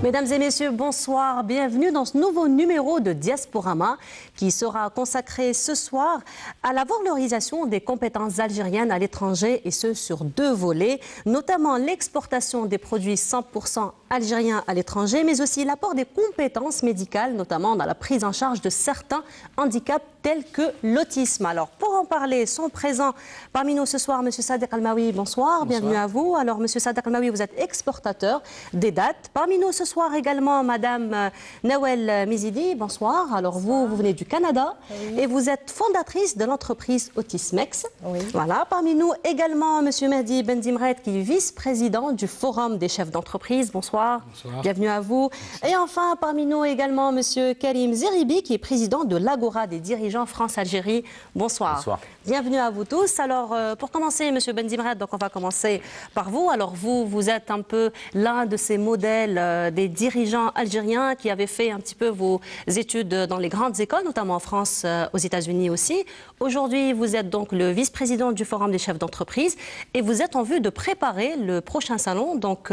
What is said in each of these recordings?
Mesdames et messieurs, bonsoir. Bienvenue dans ce nouveau numéro de Diasporama qui sera consacré ce soir à la valorisation des compétences algériennes à l'étranger et ce sur deux volets, notamment l'exportation des produits 100% algériens à l'étranger, mais aussi l'apport des compétences médicales, notamment dans la prise en charge de certains handicaps tels que l'autisme. Alors, pour en parler, sont présents parmi nous ce soir M. Sadek Almaoui. Bonsoir, bienvenue à vous. Alors, M. Sadek Almaoui, vous êtes exportateur des dates. Parmi nous ce soir également Madame Nawel Mizidi. Bonsoir. Alors, vous venez du Canada et vous êtes fondatrice de l'entreprise Autismex. Voilà. Parmi nous également M. Mehdi Benzimret, qui est vice-président du Forum des chefs d'entreprise. Bonsoir. Bonsoir. Bienvenue à vous. Et enfin, parmi nous également M. Karim Zeribi, qui est président de l'Agora des dirigeants France-Algérie. Bonsoir. Bonsoir. Bienvenue à vous tous. Alors, pour commencer, M. Benzimret, donc on va commencer par vous. Alors, vous êtes un peu l'un de ces modèles des dirigeants algériens qui avaient fait un petit peu vos études dans les grandes écoles, notamment en France, aux États-Unis aussi. Aujourd'hui, vous êtes donc le vice-président du Forum des chefs d'entreprise et vous êtes en vue de préparer le prochain salon donc,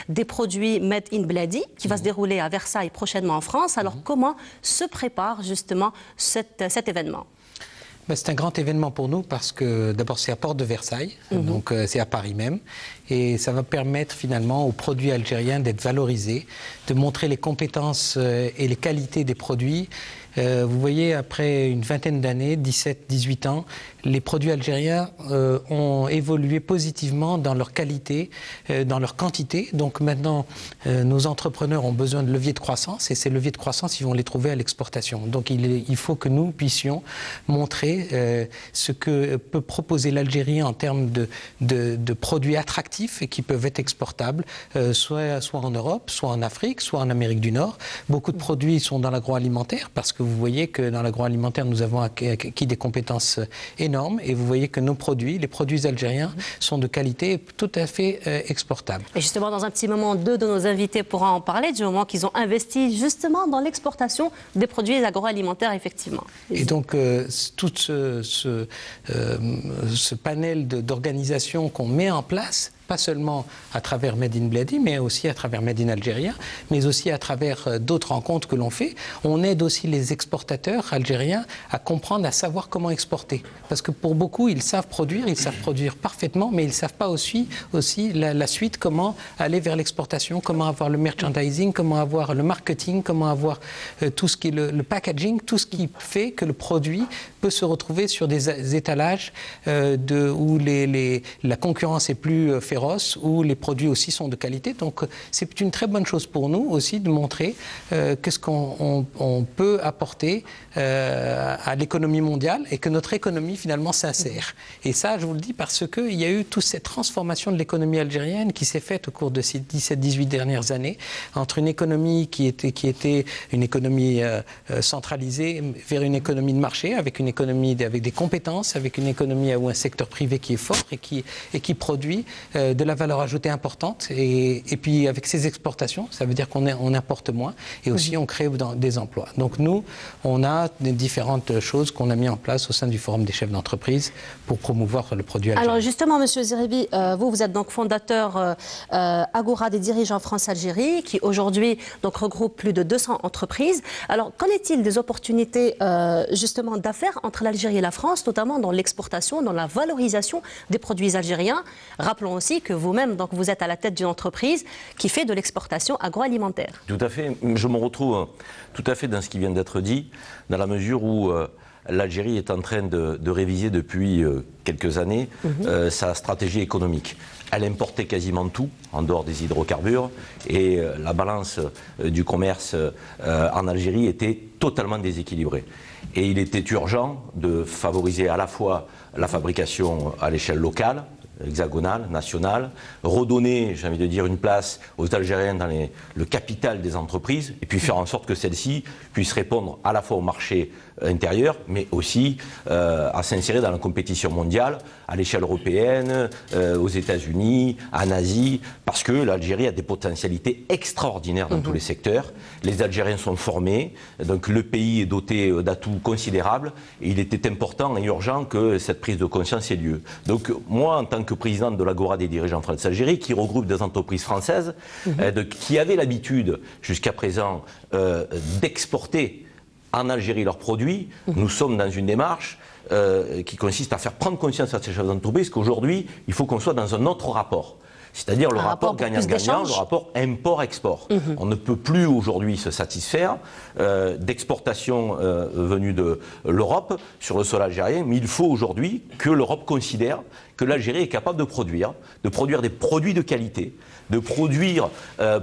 des produits Made in Bladi qui va se dérouler à Versailles prochainement en France. Alors, comment se prépare justement cet événement ? C'est un grand événement pour nous parce que d'abord c'est à Porte de Versailles, donc c'est à Paris même, et ça va permettre finalement aux produits algériens d'être valorisés, de montrer les compétences et les qualités des produits. Vous voyez, après une vingtaine d'années, 17-18 ans, les produits algériens ont évolué positivement dans leur qualité, dans leur quantité. Donc maintenant, nos entrepreneurs ont besoin de leviers de croissance et ces leviers de croissance, ils vont les trouver à l'exportation. Donc il faut que nous puissions montrer ce que peut proposer l'Algérie en termes de produits attractifs et qui peuvent être exportables, soit en Europe, soit en Afrique, soit en Amérique du Nord. Beaucoup de produits sont dans l'agroalimentaire parce que vous voyez que dans l'agroalimentaire, nous avons acquis des compétences énormes et vous voyez que nos produits, les produits algériens, sont de qualité tout à fait exportables. Et justement, dans un petit moment, deux de nos invités pourront en parler du moment qu'ils ont investi justement dans l'exportation des produits agroalimentaires, effectivement. Et donc, tout ce panel d'organisations qu'on met en place, pas seulement à travers Made in Bladi, mais aussi à travers Made in Algérie, mais aussi à travers d'autres rencontres que l'on fait. On aide aussi les exportateurs algériens à comprendre, à savoir comment exporter. Parce que pour beaucoup, ils savent produire parfaitement, mais ils ne savent pas aussi la suite, comment aller vers l'exportation, comment avoir le merchandising, comment avoir le marketing, comment avoir tout ce qui est le packaging, tout ce qui fait que le produit peut se retrouver sur des étalages où la concurrence est plus féroce, où les produits aussi sont de qualité. Donc c'est une très bonne chose pour nous aussi de montrer qu'est-ce qu'on peut apporter à l'économie mondiale et que notre économie finalement s'insère. Et ça, je vous le dis parce qu'il y a eu toute cette transformation de l'économie algérienne qui s'est faite au cours de ces 17-18 dernières années, entre une économie qui était une économie centralisée vers une économie de marché, avec une économie avec des compétences, avec une économie ou un secteur privé qui est fort et qui produit de la valeur ajoutée importante. Et puis avec ces exportations, ça veut dire qu'on importe moins et aussi on crée des emplois. Donc nous, on a des différentes choses qu'on a mis en place au sein du Forum des chefs d'entreprise pour promouvoir le produit algérien. Alors justement, M. Zeribi, vous êtes donc fondateur Agora des dirigeants France-Algérie qui aujourd'hui donc regroupe plus de 200 entreprises. Alors qu'en est-il des opportunités justement d'affaires entre l'Algérie et la France, notamment dans l'exportation, dans la valorisation des produits algériens? Rappelons aussi que vous-même, donc vous êtes à la tête d'une entreprise qui fait de l'exportation agroalimentaire. Tout à fait. Je me retrouve tout à fait dans ce qui vient d'être dit, dans la mesure où l'Algérie est en train de réviser depuis quelques années sa stratégie économique. Elle importait quasiment tout, en dehors des hydrocarbures, et la balance du commerce en Algérie était totalement déséquilibrée. Et il était urgent de favoriser à la fois la fabrication à l'échelle locale, hexagonale, nationale, redonner, j'ai envie de dire, une place aux Algériens dans le capital des entreprises, et puis faire en sorte que celles-ci puissent répondre à la fois au marché intérieure, mais aussi à s'insérer dans la compétition mondiale, à l'échelle européenne, aux États-Unis, en Asie, parce que l'Algérie a des potentialités extraordinaires dans tous les secteurs. Les Algériens sont formés, donc le pays est doté d'atouts considérables, et il était important et urgent que cette prise de conscience ait lieu. Donc moi, en tant que président de l'Agora des dirigeants France-Algérie, qui regroupe des entreprises françaises, qui avaient l'habitude jusqu'à présent d'exporter en Algérie leurs produits, nous sommes dans une démarche qui consiste à faire prendre conscience à ces chefs d'entreprise qu'aujourd'hui, il faut qu'on soit dans un autre rapport. C'est-à-dire le rapport gagnant-gagnant, le rapport import-export. On ne peut plus aujourd'hui se satisfaire d'exportations venues de l'Europe sur le sol algérien, mais il faut aujourd'hui que l'Europe considère que l'Algérie est capable de produire des produits de qualité, de produire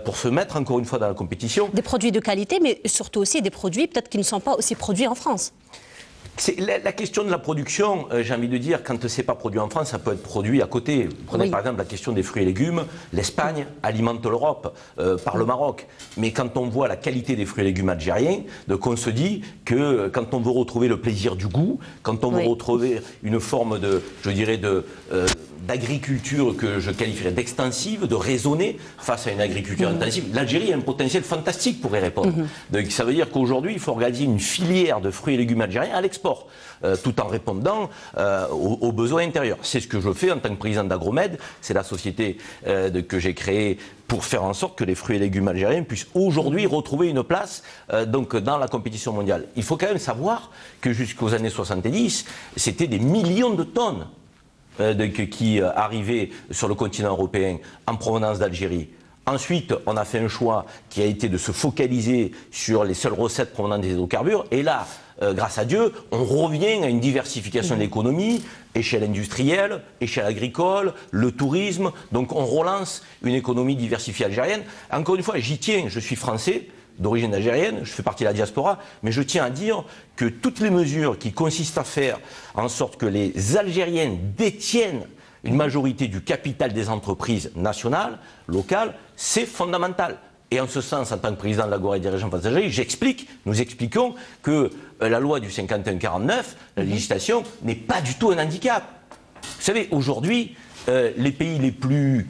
pour se mettre encore une fois dans la compétition. Des produits de qualité, mais surtout aussi des produits peut-être qui ne sont pas aussi produits en France. C'est la question de la production, j'ai envie de dire, quand ce n'est pas produit en France, ça peut être produit à côté. Prenez par exemple la question des fruits et légumes. L'Espagne alimente l'Europe par le Maroc. Mais quand on voit la qualité des fruits et légumes algériens, donc on se dit que quand on veut retrouver le plaisir du goût, quand on veut retrouver une forme de, je dirais, d'agriculture que je qualifierais d'extensive, de raisonnée face à une agriculture intensive. L'Algérie a un potentiel fantastique pour y répondre. Donc ça veut dire qu'aujourd'hui, il faut organiser une filière de fruits et légumes algériens à l'export, tout en répondant aux besoins intérieurs. C'est ce que je fais en tant que président d'Agromed. C'est la société que j'ai créée pour faire en sorte que les fruits et légumes algériens puissent aujourd'hui retrouver une place donc dans la compétition mondiale. Il faut quand même savoir que jusqu'aux années 70, c'était des millions de tonnes qui arrivaient sur le continent européen en provenance d'Algérie. Ensuite, on a fait un choix qui a été de se focaliser sur les seules recettes provenant des hydrocarbures. Et là, grâce à Dieu, on revient à une diversification de l'économie, échelle industrielle, échelle agricole, le tourisme. Donc on relance une économie diversifiée algérienne. Encore une fois, j'y tiens, je suis français, d'origine algérienne, je fais partie de la diaspora, mais je tiens à dire que toutes les mesures qui consistent à faire en sorte que les Algériens détiennent une majorité du capital des entreprises nationales, locales, c'est fondamental. Et en ce sens, en tant que président de l'Agora des dirigeants France-Algérie, nous expliquons que la loi du 51-49, la législation, n'est pas du tout un handicap. Vous savez, aujourd'hui, les pays les plus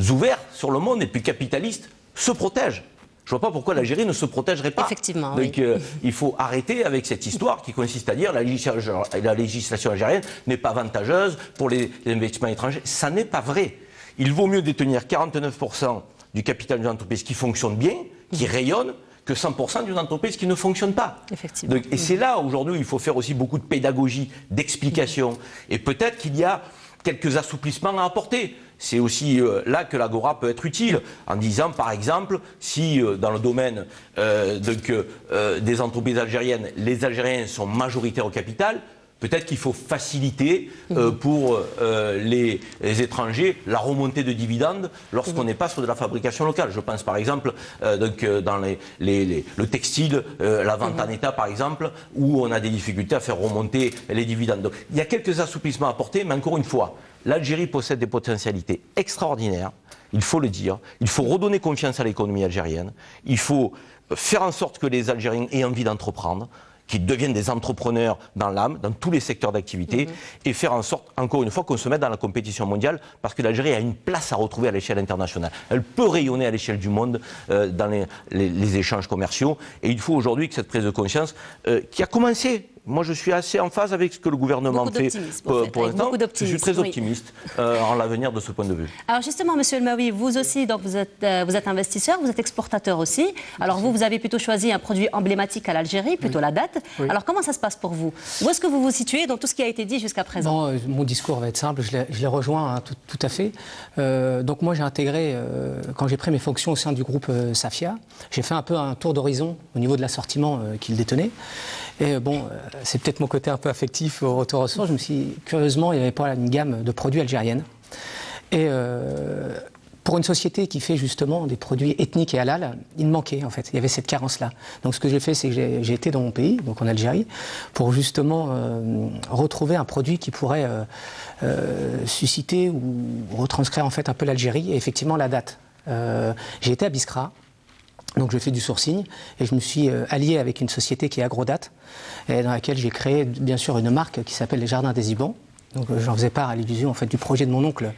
ouverts sur le monde, les plus capitalistes, se protègent. Je ne vois pas pourquoi l'Algérie ne se protégerait pas. Effectivement, donc il faut arrêter avec cette histoire qui consiste à dire que la législation algérienne n'est pas avantageuse pour les investissements étrangers. Ça n'est pas vrai. Il vaut mieux détenir 49% du capital d'une entreprise qui fonctionne bien, qui rayonne, que 100% d'une entreprise qui ne fonctionne pas. Effectivement. Donc, et c'est là aujourd'hui où il faut faire aussi beaucoup de pédagogie, d'explication. Et peut-être qu'il y a quelques assouplissements à apporter. C'est aussi là que l'Agora peut être utile, en disant par exemple, si dans le domaine des entreprises algériennes, les Algériens sont majoritaires au capital, peut-être qu'il faut faciliter pour les étrangers la remontée de dividendes lorsqu'on n'est pas sur de la fabrication locale. Je pense par exemple dans le textile, la vente en état par exemple, où on a des difficultés à faire remonter les dividendes. Donc, il y a quelques assouplissements à apporter, mais encore une fois, l'Algérie possède des potentialités extraordinaires, il faut le dire. Il faut redonner confiance à l'économie algérienne. Il faut faire en sorte que les Algériens aient envie d'entreprendre, qu'ils deviennent des entrepreneurs dans l'âme, dans tous les secteurs d'activité, et faire en sorte, encore une fois, qu'on se mette dans la compétition mondiale, parce que l'Algérie a une place à retrouver à l'échelle internationale. Elle peut rayonner à l'échelle du monde dans les échanges commerciaux, et il faut aujourd'hui que cette prise de conscience, qui a commencé, moi je suis assez en phase avec ce que le gouvernement fait pour l'instant, je suis très optimiste en l'avenir de ce point de vue. Alors justement, Monsieur El Maoui, vous aussi, donc vous êtes investisseur, vous êtes exportateur aussi. Alors vous avez plutôt choisi un produit emblématique à l'Algérie, plutôt la date. Oui. Alors comment ça se passe pour vous? Où est-ce que vous vous situez dans tout ce qui a été dit jusqu'à présent? Bon, mon discours va être simple, je les rejoins hein, tout à fait. Donc moi j'ai intégré, quand j'ai pris mes fonctions au sein du groupe Safia, j'ai fait un peu un tour d'horizon au niveau de l'assortiment qu'il détenait. Et bon, c'est peut-être mon côté un peu affectif au retour au sort. Je me suis dit, curieusement, il n'y avait pas une gamme de produits algériennes. Et pour une société qui fait justement des produits ethniques et halal, il me manquait en fait. Il y avait cette carence-là. Donc ce que j'ai fait, c'est que j'ai été dans mon pays, donc en Algérie, pour justement retrouver un produit qui pourrait susciter ou retranscrire en fait un peu l'Algérie. Et effectivement, la date. J'ai été à Biskra. Donc je fais du sourcing et je me suis allié avec une société qui est Agrodate, et dans laquelle j'ai créé bien sûr une marque qui s'appelle les Jardins des Ibans. Donc j'en faisais part à l'illusion en fait, du projet de mon oncle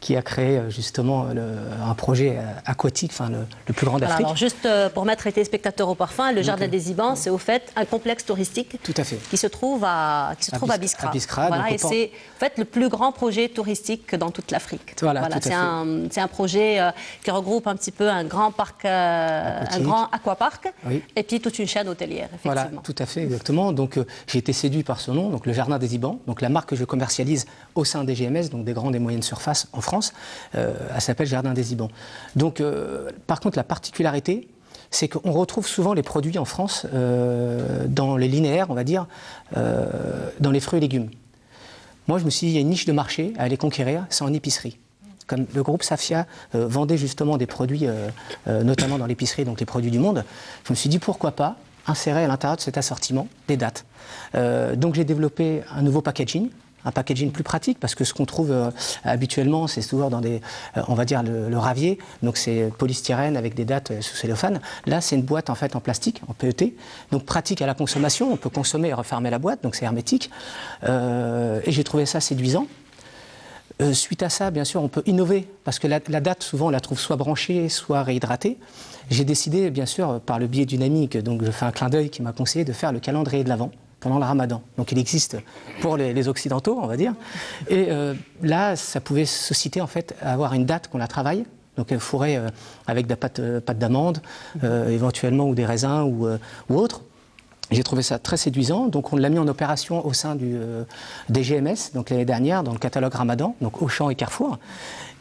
qui a créé justement un projet aquatique, enfin le plus grand d'Afrique. Alors juste pour mettre les téléspectateurs au parfum, le Jardin des Ibans, c'est au fait un complexe touristique Tout à fait. qui se trouve à Biskra. À Biskra, voilà, donc et c'est en fait le plus grand projet touristique dans toute l'Afrique. Voilà, c'est un projet qui regroupe un petit peu un grand parc, un grand aquapark, oui. et puis toute une chaîne hôtelière, effectivement. Voilà, tout à fait, exactement. Donc j'ai été séduit par ce nom, donc le Jardin des Ibans, donc la marque que je commercialise au sein des GMS, donc des grandes et moyennes surfaces en France, elle s'appelle Jardin des Ibans. Donc par contre la particularité, c'est qu'on retrouve souvent les produits en France dans les linéaires, on va dire, dans les fruits et légumes. Moi je me suis dit, il y a une niche de marché à aller conquérir, c'est en épicerie. Comme le groupe Safia vendait justement des produits, notamment dans l'épicerie, donc les produits du monde, je me suis dit pourquoi pas insérer à l'intérieur de cet assortiment des dates. Donc j'ai développé un nouveau packaging plus pratique, parce que ce qu'on trouve habituellement, c'est toujours dans des, on va dire le ravier, donc c'est polystyrène avec des dates sous cellophane. Là, c'est une boîte en fait en plastique, en PET, donc pratique à la consommation. On peut consommer et refermer la boîte, donc c'est hermétique. Et j'ai trouvé ça séduisant. Suite à ça, bien sûr, on peut innover, parce que la date, souvent, on la trouve soit branchée, soit réhydratée. J'ai décidé, bien sûr, par le biais d'une amie, donc je fais un clin d'œil, qui m'a conseillé de faire le calendrier de l'Avent pendant le Ramadan. Donc il existe pour les Occidentaux, on va dire. Et là, ça pouvait susciter, en fait, avoir une date qu'on la travaille, donc fourrée avec de la pâte d'amande, éventuellement, ou des raisins, ou autre. J'ai trouvé ça très séduisant, donc on l'a mis en opération au sein des GMS, donc l'année dernière, dans le catalogue Ramadan, donc Auchan et Carrefour.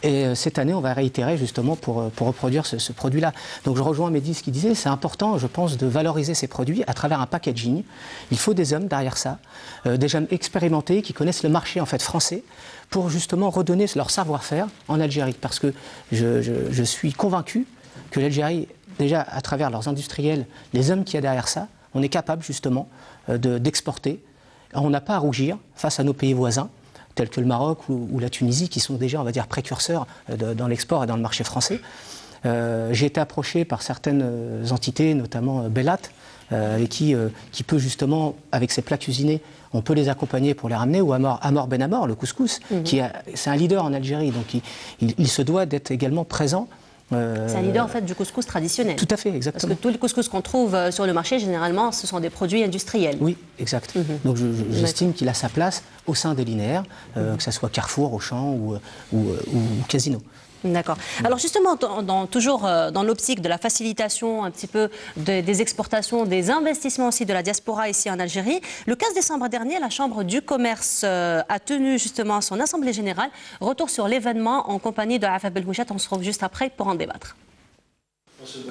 Et cette année, on va réitérer justement pour reproduire ce produit-là. Donc je rejoins Mehdi, ce qu'il disait, c'est important, je pense, de valoriser ces produits à travers un packaging. Il faut des hommes derrière ça, des hommes expérimentés qui connaissent le marché en fait français, pour justement redonner leur savoir-faire en Algérie. Parce que je suis convaincu que l'Algérie, déjà à travers leurs industriels, les hommes qu'il y a derrière ça, on est capable justement d'exporter. On n'a pas à rougir face à nos pays voisins, tels que le Maroc ou la Tunisie, qui sont déjà, on va dire, précurseurs dans l'export et dans le marché français. J'ai été approché par certaines entités, notamment Bellat, avec qui peut justement, avec ses plats cuisinés, on peut les accompagner pour les ramener, ou Amor Ben Amor, le couscous, c'est un leader en Algérie, donc il se doit d'être également présent. C'est un leader en fait du couscous traditionnel. Tout à fait, exactement. Parce que tous les couscous qu'on trouve sur le marché, généralement, ce sont des produits industriels. Oui, exact. Donc j'estime qu'il a sa place au sein des linéaires, que ce soit Carrefour, Auchan ou Casino. D'accord. Alors justement, toujours dans l'optique de la facilitation un petit peu des exportations, des investissements aussi de la diaspora ici en Algérie, le 15 décembre dernier, la Chambre du commerce a tenu justement son assemblée générale. Retour sur l'événement en compagnie de Afaf Belmouchat. On se retrouve juste après pour en débattre.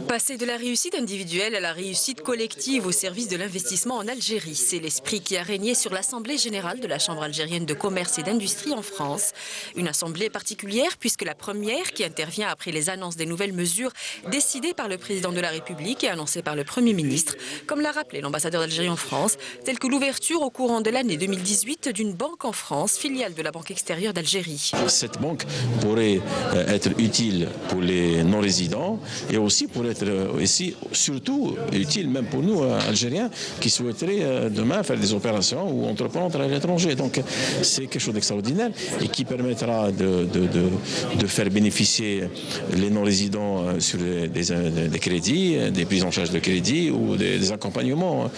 Passer de la réussite individuelle à la réussite collective au service de l'investissement en Algérie, c'est l'esprit qui a régné sur l'Assemblée générale de la Chambre algérienne de commerce et d'industrie en France. Une assemblée particulière puisque la première qui intervient après les annonces des nouvelles mesures décidées par le président de la République et annoncées par le Premier ministre, comme l'a rappelé l'ambassadeur d'Algérie en France, telle que l'ouverture au courant de l'année 2018 d'une banque en France, filiale de la Banque extérieure d'Algérie. Cette banque pourrait être utile pour les non-résidents et aussi pour être ici, surtout utile même pour nous, Algériens, qui souhaiteraient demain faire des opérations ou entreprendre à l'étranger. Donc c'est quelque chose d'extraordinaire et qui permettra de faire bénéficier les non-résidents sur des crédits, des prises en charge de crédits ou des accompagnements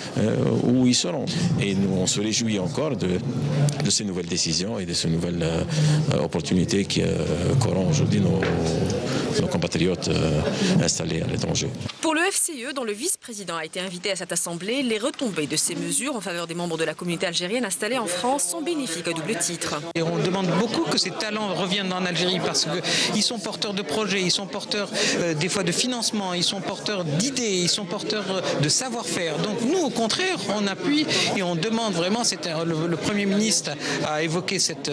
où ils seront. Et nous, on se réjouit encore de ces nouvelles décisions et de ces nouvelles opportunités qu'auront aujourd'hui nos compatriotes installés à l'étranger. Pour le FCE, dont le vice-président a été invité à cette assemblée, les retombées de ces mesures en faveur des membres de la communauté algérienne installée en France sont bénéfiques à double titre. Et on demande beaucoup que ces talents reviennent en Algérie parce qu'ils sont porteurs de projets, ils sont porteurs des fois de financement, ils sont porteurs d'idées, ils sont porteurs de savoir-faire. Donc nous, au contraire, on appuie et on demande vraiment, le Premier ministre a évoqué cette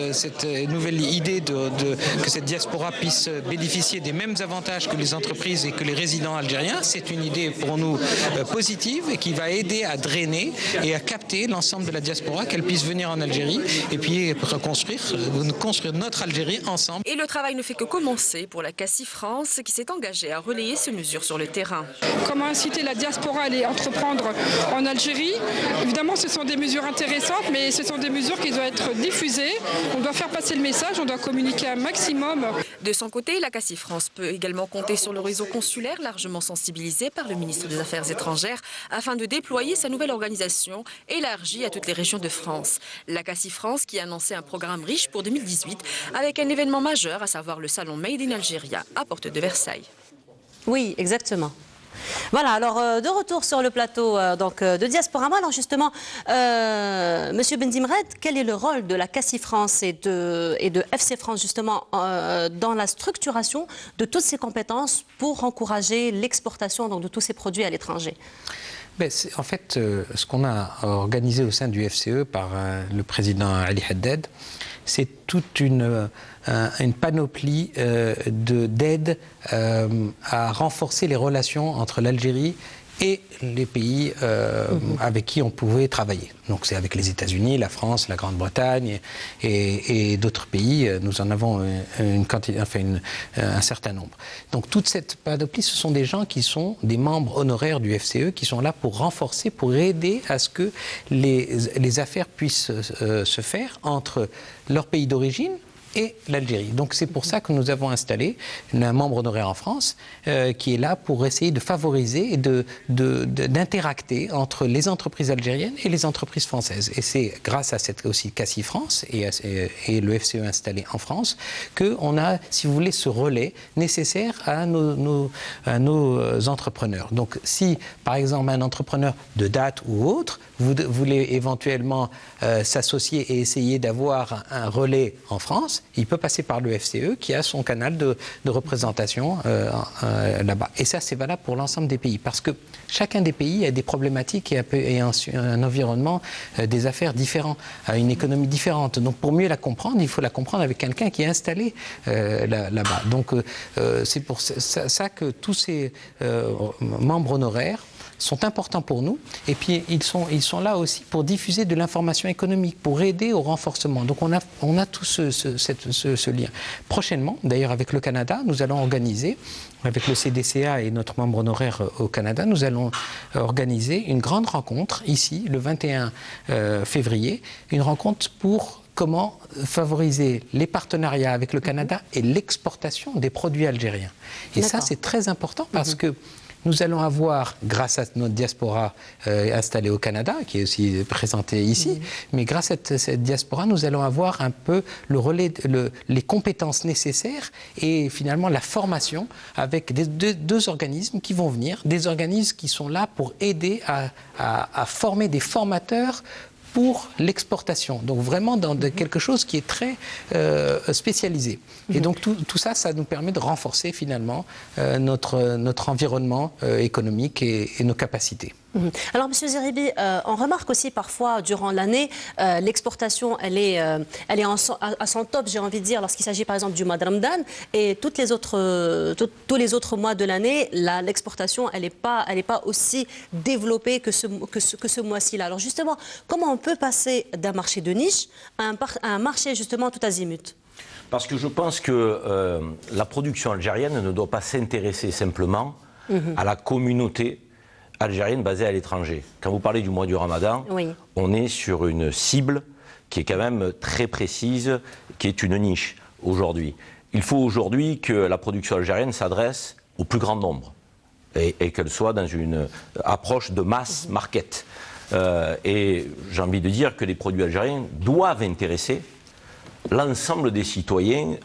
nouvelle idée que cette diaspora puisse bénéficier des mêmes avantages que les entreprises et que les résidents algériens. C'est c'est une idée pour nous positive et qui va aider à drainer et à capter l'ensemble de la diaspora, qu'elle puisse venir en Algérie et puis construire notre Algérie ensemble. Et le travail ne fait que commencer pour la CACI France qui s'est engagée à relayer ces mesures sur le terrain. Comment inciter la diaspora à aller entreprendre en Algérie? Évidemment, ce sont des mesures intéressantes, mais ce sont des mesures qui doivent être diffusées. On doit faire passer le message, on doit communiquer un maximum. De son côté, la CACI France peut également compter sur le réseau consulaire largement sensibilisé par le ministre des Affaires étrangères afin de déployer sa nouvelle organisation élargie à toutes les régions de France. La CACI France qui a annoncé un programme riche pour 2018 avec un événement majeur, à savoir le salon Made in Algeria à Porte de Versailles. Oui, exactement. Voilà, alors de retour sur le plateau de Diasporama. Alors justement, Monsieur Benzimred, quel est le rôle de la CACI France et de FC France justement dans la structuration de toutes ces compétences pour encourager l'exportation de tous ces produits à l'étranger? En fait, ce qu'on a organisé au sein du FCE par le président Ali Haddad, c'est toute une panoplie d'aides à renforcer les relations entre l'Algérie et les pays avec qui on pouvait travailler. Donc c'est avec les États-Unis, la France, la Grande-Bretagne et d'autres pays. Nous en avons un certain nombre. Donc toute cette panoplie, ce sont des gens qui sont des membres honoraires du FCE, qui sont là pour renforcer, pour aider à ce que les affaires puissent se faire entre leur pays d'origine et l'Algérie. Donc c'est pour ça que nous avons installé un membre honoraire en France qui est là pour essayer de favoriser et d'interacter entre les entreprises algériennes et les entreprises françaises. Et c'est grâce à cette aussi CACI France et le FCE installé en France qu'on a, si vous voulez, ce relais nécessaire à nos entrepreneurs. Donc si, par exemple, un entrepreneur de date ou autre voulait éventuellement s'associer et essayer d'avoir un relais en France, il peut passer par le FCE qui a son canal de représentation là-bas. Et ça, c'est valable pour l'ensemble des pays parce que chacun des pays a des problématiques et un environnement des affaires différents, une économie différente. Donc pour mieux la comprendre, il faut la comprendre avec quelqu'un qui est installé là-bas. Donc c'est pour ça que tous ces membres honoraires sont importants pour nous et puis ils sont là aussi pour diffuser de l'information économique, pour aider au renforcement. Donc on a tout ce lien. Prochainement, d'ailleurs avec le Canada, nous allons organiser, avec le CDCA et notre membre honoraire au Canada, nous allons organiser une grande rencontre ici, le 21 février, une rencontre pour comment favoriser les partenariats avec le Canada et l'exportation des produits algériens. Et ça, c'est très important parce que nous allons avoir, grâce à notre diaspora installée au Canada, qui est aussi présentée ici, mais grâce à cette diaspora, nous allons avoir un peu le relais, les compétences nécessaires et finalement la formation avec deux organismes qui vont venir, des organismes qui sont là pour aider à former des formateurs pour l'exportation. Donc vraiment dans quelque chose qui est très spécialisé. Et donc tout ça, ça nous permet de renforcer finalement notre environnement économique et nos capacités. Alors, Monsieur Zeribi, on remarque aussi parfois durant l'année, l'exportation, elle est à son top, j'ai envie de dire, lorsqu'il s'agit par exemple du mois de Ramadan et tous les autres mois de l'année, l'exportation, elle n'est pas aussi développée que ce mois-ci-là. Alors justement, comment on peut passer d'un marché de niche à un marché justement tout azimut? Parce que je pense que la production algérienne ne doit pas s'intéresser simplement à la communauté algérienne basée à l'étranger. Quand vous parlez du mois du Ramadan, on est sur une cible qui est quand même très précise, qui est une niche aujourd'hui. Il faut aujourd'hui que la production algérienne s'adresse au plus grand nombre et qu'elle soit dans une approche de mass market. Et j'ai envie de dire que les produits algériens doivent intéresser l'ensemble des citoyens,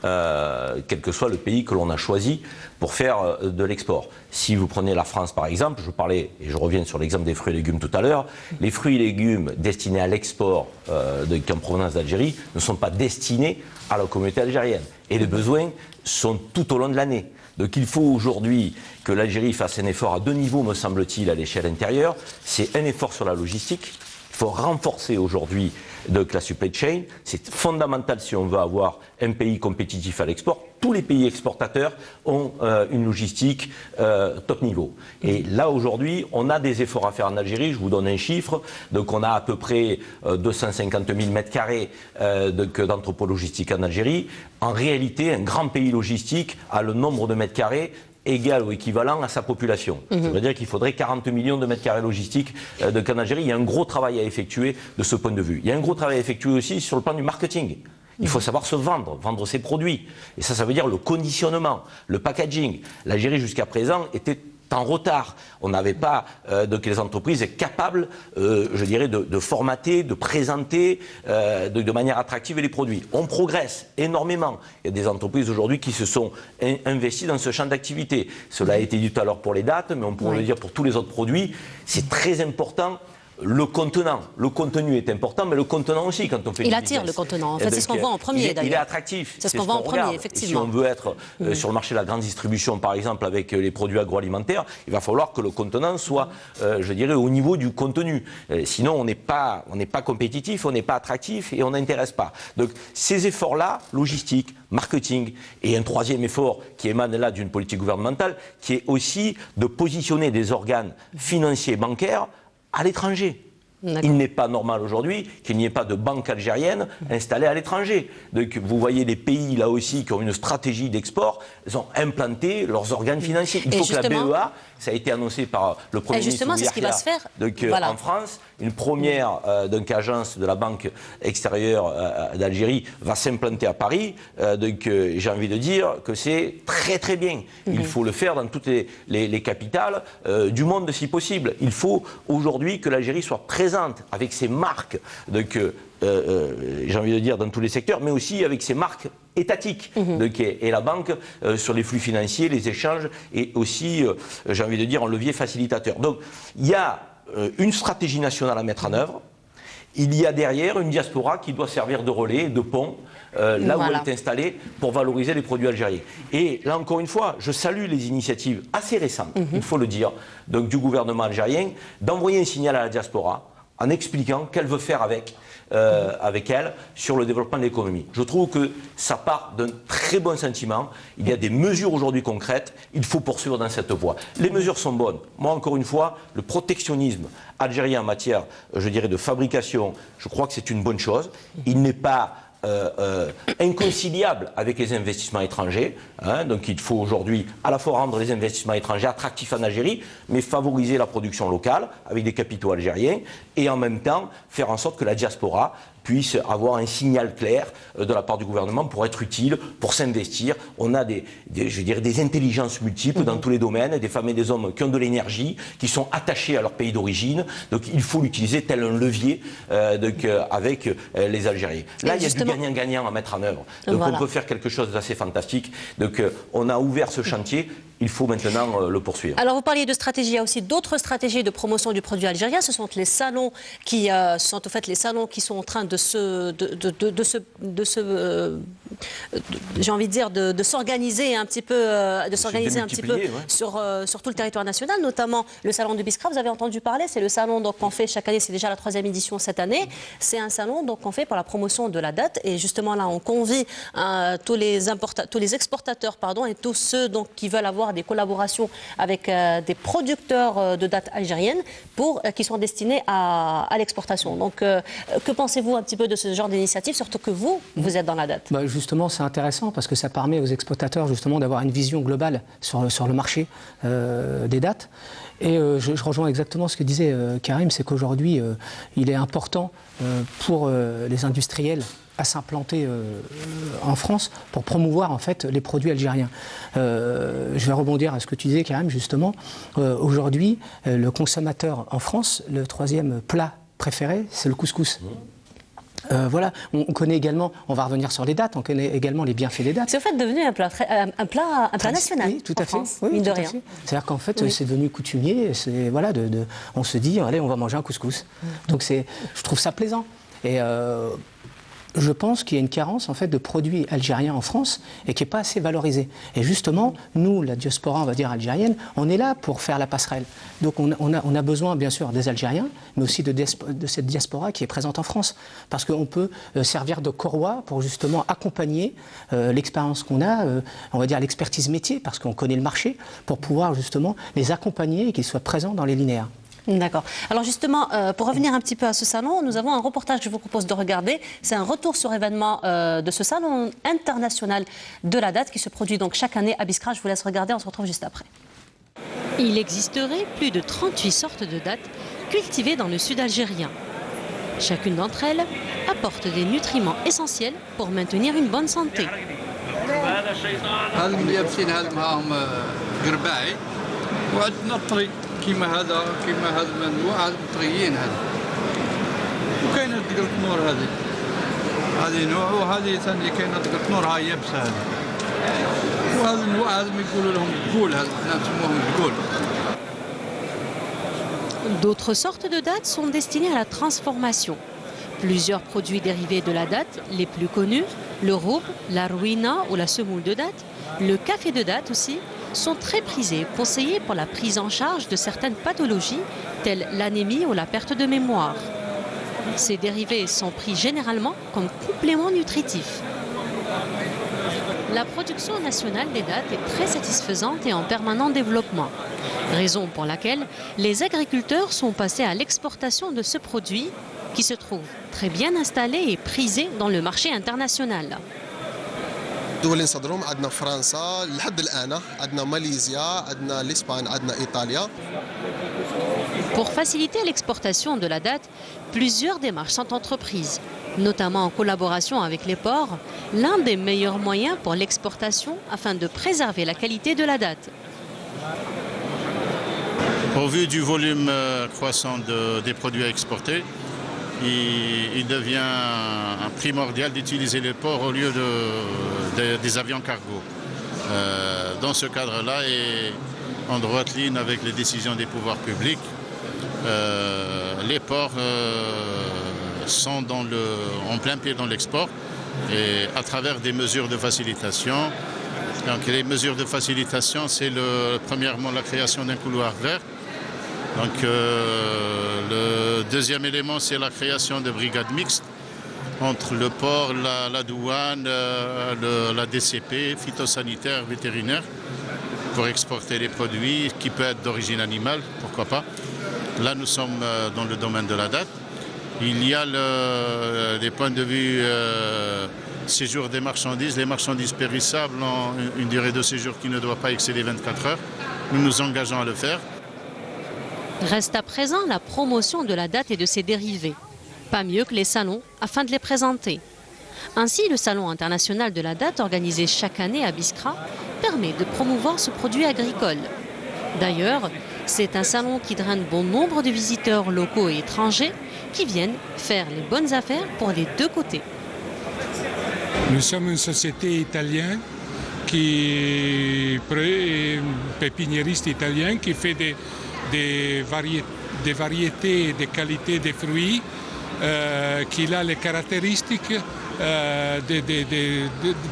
quel que soit le pays que l'on a choisi pour faire de l'export. Si vous prenez la France par exemple, je parlais, et je reviens sur l'exemple des fruits et légumes tout à l'heure, les fruits et légumes destinés à l'export en provenance d'Algérie ne sont pas destinés à la communauté algérienne. Et les besoins sont tout au long de l'année. Donc il faut aujourd'hui que l'Algérie fasse un effort à deux niveaux, me semble-t-il, à l'échelle intérieure. C'est un effort sur la logistique. Il faut renforcer aujourd'hui donc la supply chain. C'est fondamental si on veut avoir un pays compétitif à l'export. Tous les pays exportateurs ont une logistique top niveau. Et là, aujourd'hui, on a des efforts à faire en Algérie. Je vous donne un chiffre. Donc, on a à peu près 250 000 mètres carrés d'entrepôts logistiques en Algérie. En réalité, un grand pays logistique a le nombre de mètres carrés égal ou équivalent à sa population. Ça veut dire qu'il faudrait 40 millions de mètres carrés logistiques en Algérie. Il y a un gros travail à effectuer de ce point de vue. Il y a un gros travail à effectuer aussi sur le plan du marketing. Il faut savoir se vendre, vendre ses produits. Et ça veut dire le conditionnement, le packaging. L'Algérie, jusqu'à présent, était en retard. On n'avait pas les entreprises capables, je dirais, de formater, de présenter de manière attractive les produits. On progresse énormément. Il y a des entreprises aujourd'hui qui se sont investies dans ce champ d'activité. Cela a été dit tout à l'heure pour les dates, mais on pourrait le dire pour tous les autres produits. C'est très important. Le contenant, le contenu est important, mais le contenant aussi quand on fait il attire le contenant, en fait c'est ce qu'on voit en premier d'ailleurs. Il est attractif, c'est ce qu'on voit en premier, effectivement. Si on veut être sur le marché de la grande distribution par exemple avec les produits agroalimentaires, il va falloir que le contenant soit, je dirais, au niveau du contenu. Sinon on n'est pas compétitif, on n'est pas attractif et on n'intéresse pas. Donc ces efforts-là, logistique, marketing, et un troisième effort qui émane là d'une politique gouvernementale, qui est aussi de positionner des organes financiers et bancaires à l'étranger. Il n'est pas normal aujourd'hui qu'il n'y ait pas de banque algérienne installée à l'étranger. Donc vous voyez les pays là aussi qui ont une stratégie d'export, ils ont implanté leurs organes financiers. Il faut que la BEA, ça a été annoncé par le Premier ministre c'est ce qui va se faire. Donc, en France, une première agence de la Banque extérieure d'Algérie va s'implanter à Paris. Donc j'ai envie de dire que c'est très très bien. Il faut le faire dans toutes les capitales du monde si possible. Il faut aujourd'hui que l'Algérie soit présente avec ses marques, donc j'ai envie de dire dans tous les secteurs, mais aussi avec ses marques étatiques. Donc, et la banque sur les flux financiers, les échanges, et aussi, j'ai envie de dire, un levier facilitateur. Donc il y a une stratégie nationale à mettre en œuvre. Il y a derrière une diaspora qui doit servir de relais, de pont, là où elle est installée, pour valoriser les produits algériens. Et là, encore une fois, je salue les initiatives assez récentes, il faut le dire, donc, du gouvernement algérien, d'envoyer un signal à la diaspora en expliquant qu'elle veut faire avec elle sur le développement de l'économie. Je trouve que ça part d'un très bon sentiment. Il y a des mesures aujourd'hui concrètes. Il faut poursuivre dans cette voie. Les mesures sont bonnes. Moi, encore une fois, le protectionnisme algérien en matière, je dirais, de fabrication, je crois que c'est une bonne chose. Il n'est pas inconciliable avec les investissements étrangers. Donc il faut aujourd'hui à la fois rendre les investissements étrangers attractifs en Algérie, mais favoriser la production locale avec des capitaux algériens et en même temps faire en sorte que la diaspora puisse avoir un signal clair de la part du gouvernement pour être utile, pour s'investir. On a je dirais des intelligences multiples dans tous les domaines, des femmes et des hommes qui ont de l'énergie, qui sont attachés à leur pays d'origine. Donc il faut l'utiliser tel un levier avec les Algériens. Là, il y a du gagnant-gagnant à mettre en œuvre. Donc on peut faire quelque chose d'assez fantastique. Donc on a ouvert ce chantier. Il faut maintenant le poursuivre. Alors vous parliez de stratégie, il y a aussi d'autres stratégies de promotion du produit algérien. Ce sont les salons qui sont en fait les salons qui sont en train de j'ai envie de dire de s'organiser un petit peu, sur tout le territoire national, notamment le salon du Biskra. Vous avez entendu parler, c'est le salon qu'on fait chaque année, c'est déjà la 3e édition cette année. C'est un salon qu'on fait pour la promotion de la date et justement là on convie tous les exportateurs et tous ceux qui veulent avoir des collaborations avec des producteurs de dates algériennes qui sont destinés à l'exportation. Donc que pensez-vous un petit peu de ce genre d'initiative, surtout que vous êtes dans la date? Justement, c'est intéressant parce que ça permet aux exportateurs justement d'avoir une vision globale sur le marché des dates. Et je rejoins exactement ce que disait Karim, c'est qu'aujourd'hui, il est important pour les industriels à s'implanter en France pour promouvoir en fait les produits algériens. Je vais rebondir à ce que tu disais, Karim, justement. Aujourd'hui, le consommateur en France, le 3e plat préféré, c'est le couscous. Voilà, on connaît également, on va revenir sur les dates, on connaît également les bienfaits des dates. C'est au fait devenu un plat national. Oui, tout à fait. France, mine de rien. C'est-à-dire qu'en fait, c'est devenu coutumier. Voilà, on se dit, allez, on va manger un couscous. Donc je trouve ça plaisant. Et Je pense qu'il y a une carence en fait de produits algériens en France et qui n'est pas assez valorisé. Et justement, nous, la diaspora, on va dire algérienne, on est là pour faire la passerelle. Donc on a besoin bien sûr des Algériens, mais aussi de cette diaspora qui est présente en France. Parce qu'on peut servir de courroie pour justement accompagner l'expérience qu'on a, on va dire l'expertise métier, parce qu'on connaît le marché, pour pouvoir justement les accompagner et qu'ils soient présents dans les linéaires. D'accord. Alors justement, pour revenir un petit peu à ce salon, nous avons un reportage que je vous propose de regarder. C'est un retour sur événement de ce salon international de la date qui se produit donc chaque année à Biskra. Je vous laisse regarder, on se retrouve juste après. Il existerait plus de 38 sortes de dattes cultivées dans le sud algérien. Chacune d'entre elles apporte des nutriments essentiels pour maintenir une bonne santé. كيما هذا المنوع هذا مطريين هذا وكاينه دقيق النور هذه نوع وهذه ثاني كاينه دقيق النور هاي يابسه هذه وهذا النوع هذا يقولوا لهم الدقول هذا حنا نسموهم الدقول. D'autres sortes de dattes sont destinées à la transformation. Plusieurs produits dérivés de la date, les plus connus, le roub, la ruina ou la semoule de date, le café de date aussi, sont très prisés, conseillés pour la prise en charge de certaines pathologies telles l'anémie ou la perte de mémoire. Ces dérivés sont pris généralement comme compléments nutritifs. La production nationale des dattes est très satisfaisante et en permanent développement, raison pour laquelle les agriculteurs sont passés à l'exportation de ce produit qui se trouve très bien installé et prisé dans le marché international. الدول اللي نصدرهم عندنا فرنسا لحد الآن عندنا ماليزيا عندنا الإسبان عندنا إيطاليا. Pour faciliter l'exportation de la date, plusieurs démarches sont entreprises, notamment en collaboration avec les ports, l'un des meilleurs moyens pour l'exportation afin de préserver la qualité de la date. Au vu du volume croissant des produits à exporter, il devient primordial d'utiliser les ports au lieu des avions cargo. Dans ce cadre-là, et en droite ligne avec les décisions des pouvoirs publics, les ports sont en plein pied dans l'export et à travers des mesures de facilitation. Donc les mesures de facilitation, c'est premièrement la création d'un couloir vert. Donc le deuxième élément, c'est la création de brigades mixtes entre le port, la douane, la DCP, phytosanitaire, vétérinaire, pour exporter les produits qui peuvent être d'origine animale, pourquoi pas. Là, nous sommes dans le domaine de la date. Il y a des points de vue séjour des marchandises. Les marchandises périssables ont une durée de séjour qui ne doit pas excéder 24 heures. Nous nous engageons à le faire. Reste à présent la promotion de la date et de ses dérivés. Pas mieux que les salons afin de les présenter. Ainsi, le Salon international de la date organisé chaque année à Biskra permet de promouvoir ce produit agricole. D'ailleurs, c'est un salon qui draine bon nombre de visiteurs locaux et étrangers qui viennent faire les bonnes affaires pour les deux côtés. Nous sommes une société italienne qui pépiniériste italien qui fait des variétés et des qualités de fruits qui a les caractéristiques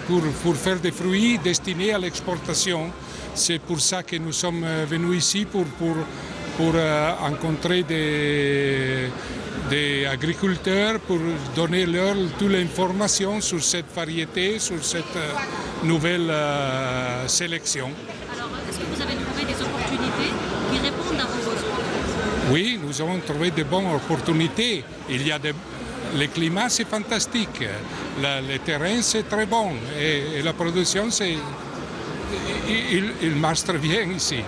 pour faire des fruits destinés à l'exportation. C'est pour ça que nous sommes venus ici pour rencontrer des agriculteurs, pour donner leur toute l'information sur cette variété, sur cette nouvelle sélection. Alors, est-ce que vous avez trouvé des opportunités qui répondent à vos besoins? Oui, nous avons trouvé de bonnes opportunités. Le climat, c'est fantastique. Le terrain, c'est très bon. Et la production, il marche très bien ici.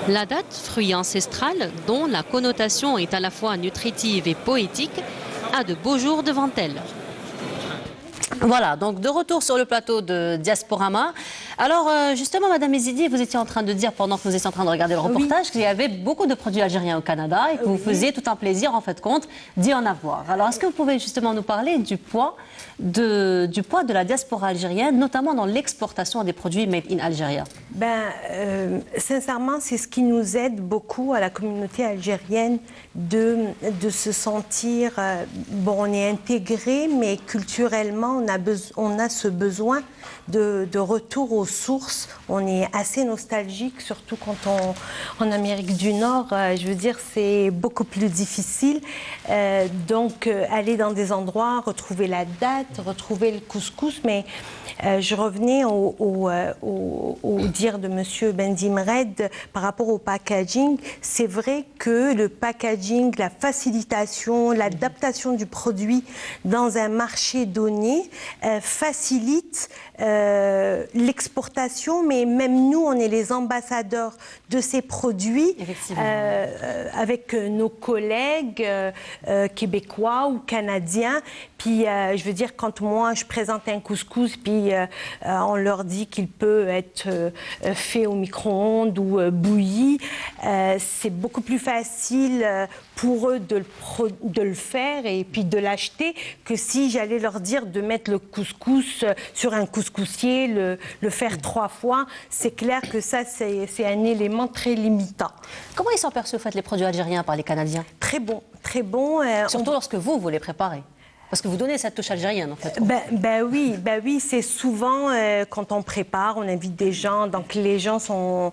La date, fruit ancestral, dont la connotation est à la fois nutritive et poétique, a de beaux jours devant elle. Voilà, donc de retour sur le plateau de Diasporama Alors, justement, Madame Ezidi, vous étiez en train de dire, pendant que vous étiez en train de regarder le reportage, qu'il y avait beaucoup de produits algériens au Canada et que vous faisiez tout un plaisir, en fait, compte d'y en avoir. Alors, est-ce que vous pouvez justement nous parler du poids de la diaspora algérienne, notamment dans l'exportation des produits made in Algeria? Sincèrement, c'est ce qui nous aide beaucoup à la communauté algérienne de se sentir, bon, on est intégré, mais culturellement, on a ce besoin de retour aux sources. On est assez nostalgique, surtout quand en Amérique du Nord, je veux dire, c'est beaucoup plus difficile. Donc, aller dans des endroits, retrouver la date, retrouver le couscous, mais je revenais au dire de M. Bendimred par rapport au packaging. C'est vrai que le packaging, la facilitation, l'adaptation du produit dans un marché donné facilite l'exportation, mais même nous, on est les ambassadeurs de ces produits avec nos collègues québécois ou canadiens. Puis, je veux dire, quand moi, je présente un couscous, puis on leur dit qu'il peut être fait au micro-ondes ou bouilli, c'est beaucoup plus facile pour eux de le faire et puis de l'acheter que si j'allais leur dire de mettre le couscous sur un couscoussier, le faire 3 fois. C'est clair que ça, c'est un élément très limitant. Comment ils sont perçus, en fait, les produits algériens par les Canadiens? Très bon, très bon. Surtout lorsque vous les préparez. Parce que vous donnez cette touche algérienne, en fait. Oui, c'est souvent quand on prépare, on invite des gens, donc les gens ont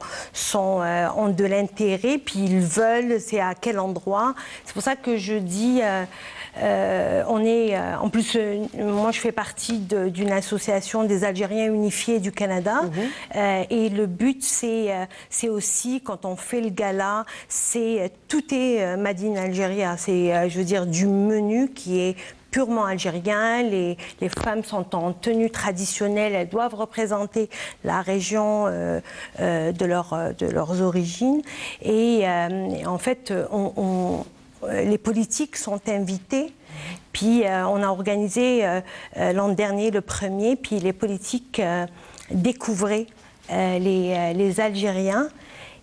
de l'intérêt, puis ils veulent, c'est à quel endroit. C'est pour ça que je dis, en plus, moi je fais partie d'une association des Algériens unifiés du Canada, et le but c'est aussi, quand on fait le gala, tout est Made in Algeria, c'est, je veux dire, du menu qui est purement algérien. Les femmes sont en tenue traditionnelle, elles doivent représenter la région de leurs origines. Et en fait, les politiques sont invités. Puis on a organisé l'an dernier le premier, puis les politiques découvraient les Algériens.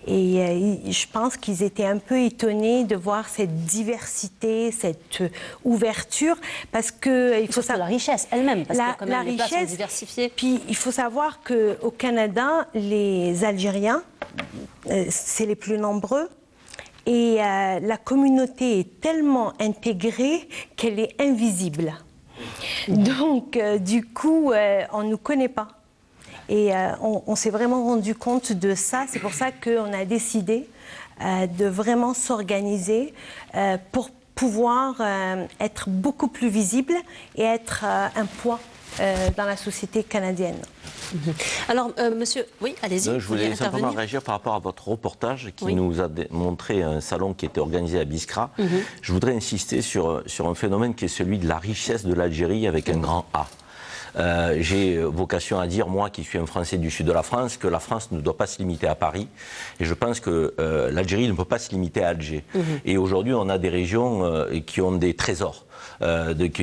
Et je pense qu'ils étaient un peu étonnés de voir cette diversité, cette ouverture, parce que il faut savoir la richesse elle-même, parce que quand même la les plats sont richesse diversifiés. Puis il faut savoir que au Canada, les Algériens, c'est les plus nombreux. Et la communauté est tellement intégrée qu'elle est invisible. Donc, du coup, on ne nous connaît pas. Et on s'est vraiment rendu compte de ça. C'est pour ça qu'on a décidé de vraiment s'organiser pour pouvoir être beaucoup plus visible et être un poids dans la société canadienne. Alors, monsieur, oui, allez-y. Je voulais simplement réagir par rapport à votre reportage qui nous a montré un salon qui était organisé à Biskra. Je voudrais insister sur un phénomène qui est celui de la richesse de l'Algérie avec un grand A. J'ai vocation à dire, moi qui suis un Français du sud de la France, que la France ne doit pas se limiter à Paris. Et je pense que l'Algérie ne peut pas se limiter à Alger. Et aujourd'hui, on a des régions qui ont des trésors.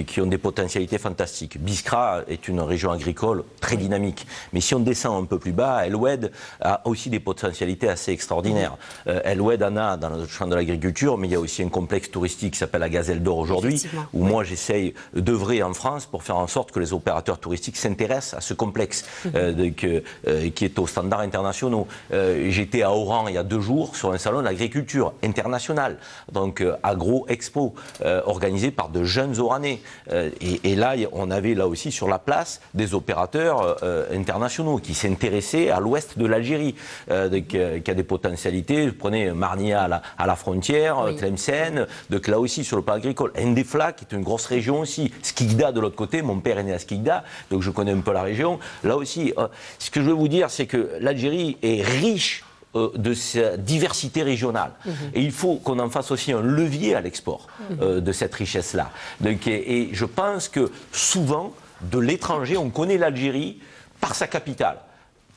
Qui ont des potentialités fantastiques. Biskra est une région agricole très dynamique. Mais si on descend un peu plus bas, El Oued a aussi des potentialités assez extraordinaires. El Oued en a dans le champ de l'agriculture, mais il y a aussi un complexe touristique qui s'appelle la Gazelle d'Or aujourd'hui, où moi j'essaye d'œuvrer en France pour faire en sorte que les opérateurs touristiques s'intéressent à ce complexe qui est aux standards internationaux. J'étais à Oran il y a 2 jours sur un salon de l'agriculture international, donc Agro Expo, organisé par de jeunes Oranais. Et là, on avait là aussi sur la place des opérateurs internationaux qui s'intéressaient à l'ouest de l'Algérie, qui a des potentialités. Prenez Marnia à la frontière, Tlemcen, donc là aussi sur le plan agricole. Ndefla, qui est une grosse région aussi. Skikda de l'autre côté, mon père est né à Skikda, donc je connais un peu la région. Là aussi, ce que je veux vous dire, c'est que l'Algérie est riche de sa diversité régionale. Et il faut qu'on en fasse aussi un levier à l'export de cette richesse-là. Et je pense que souvent, de l'étranger, on connaît l'Algérie par sa capitale.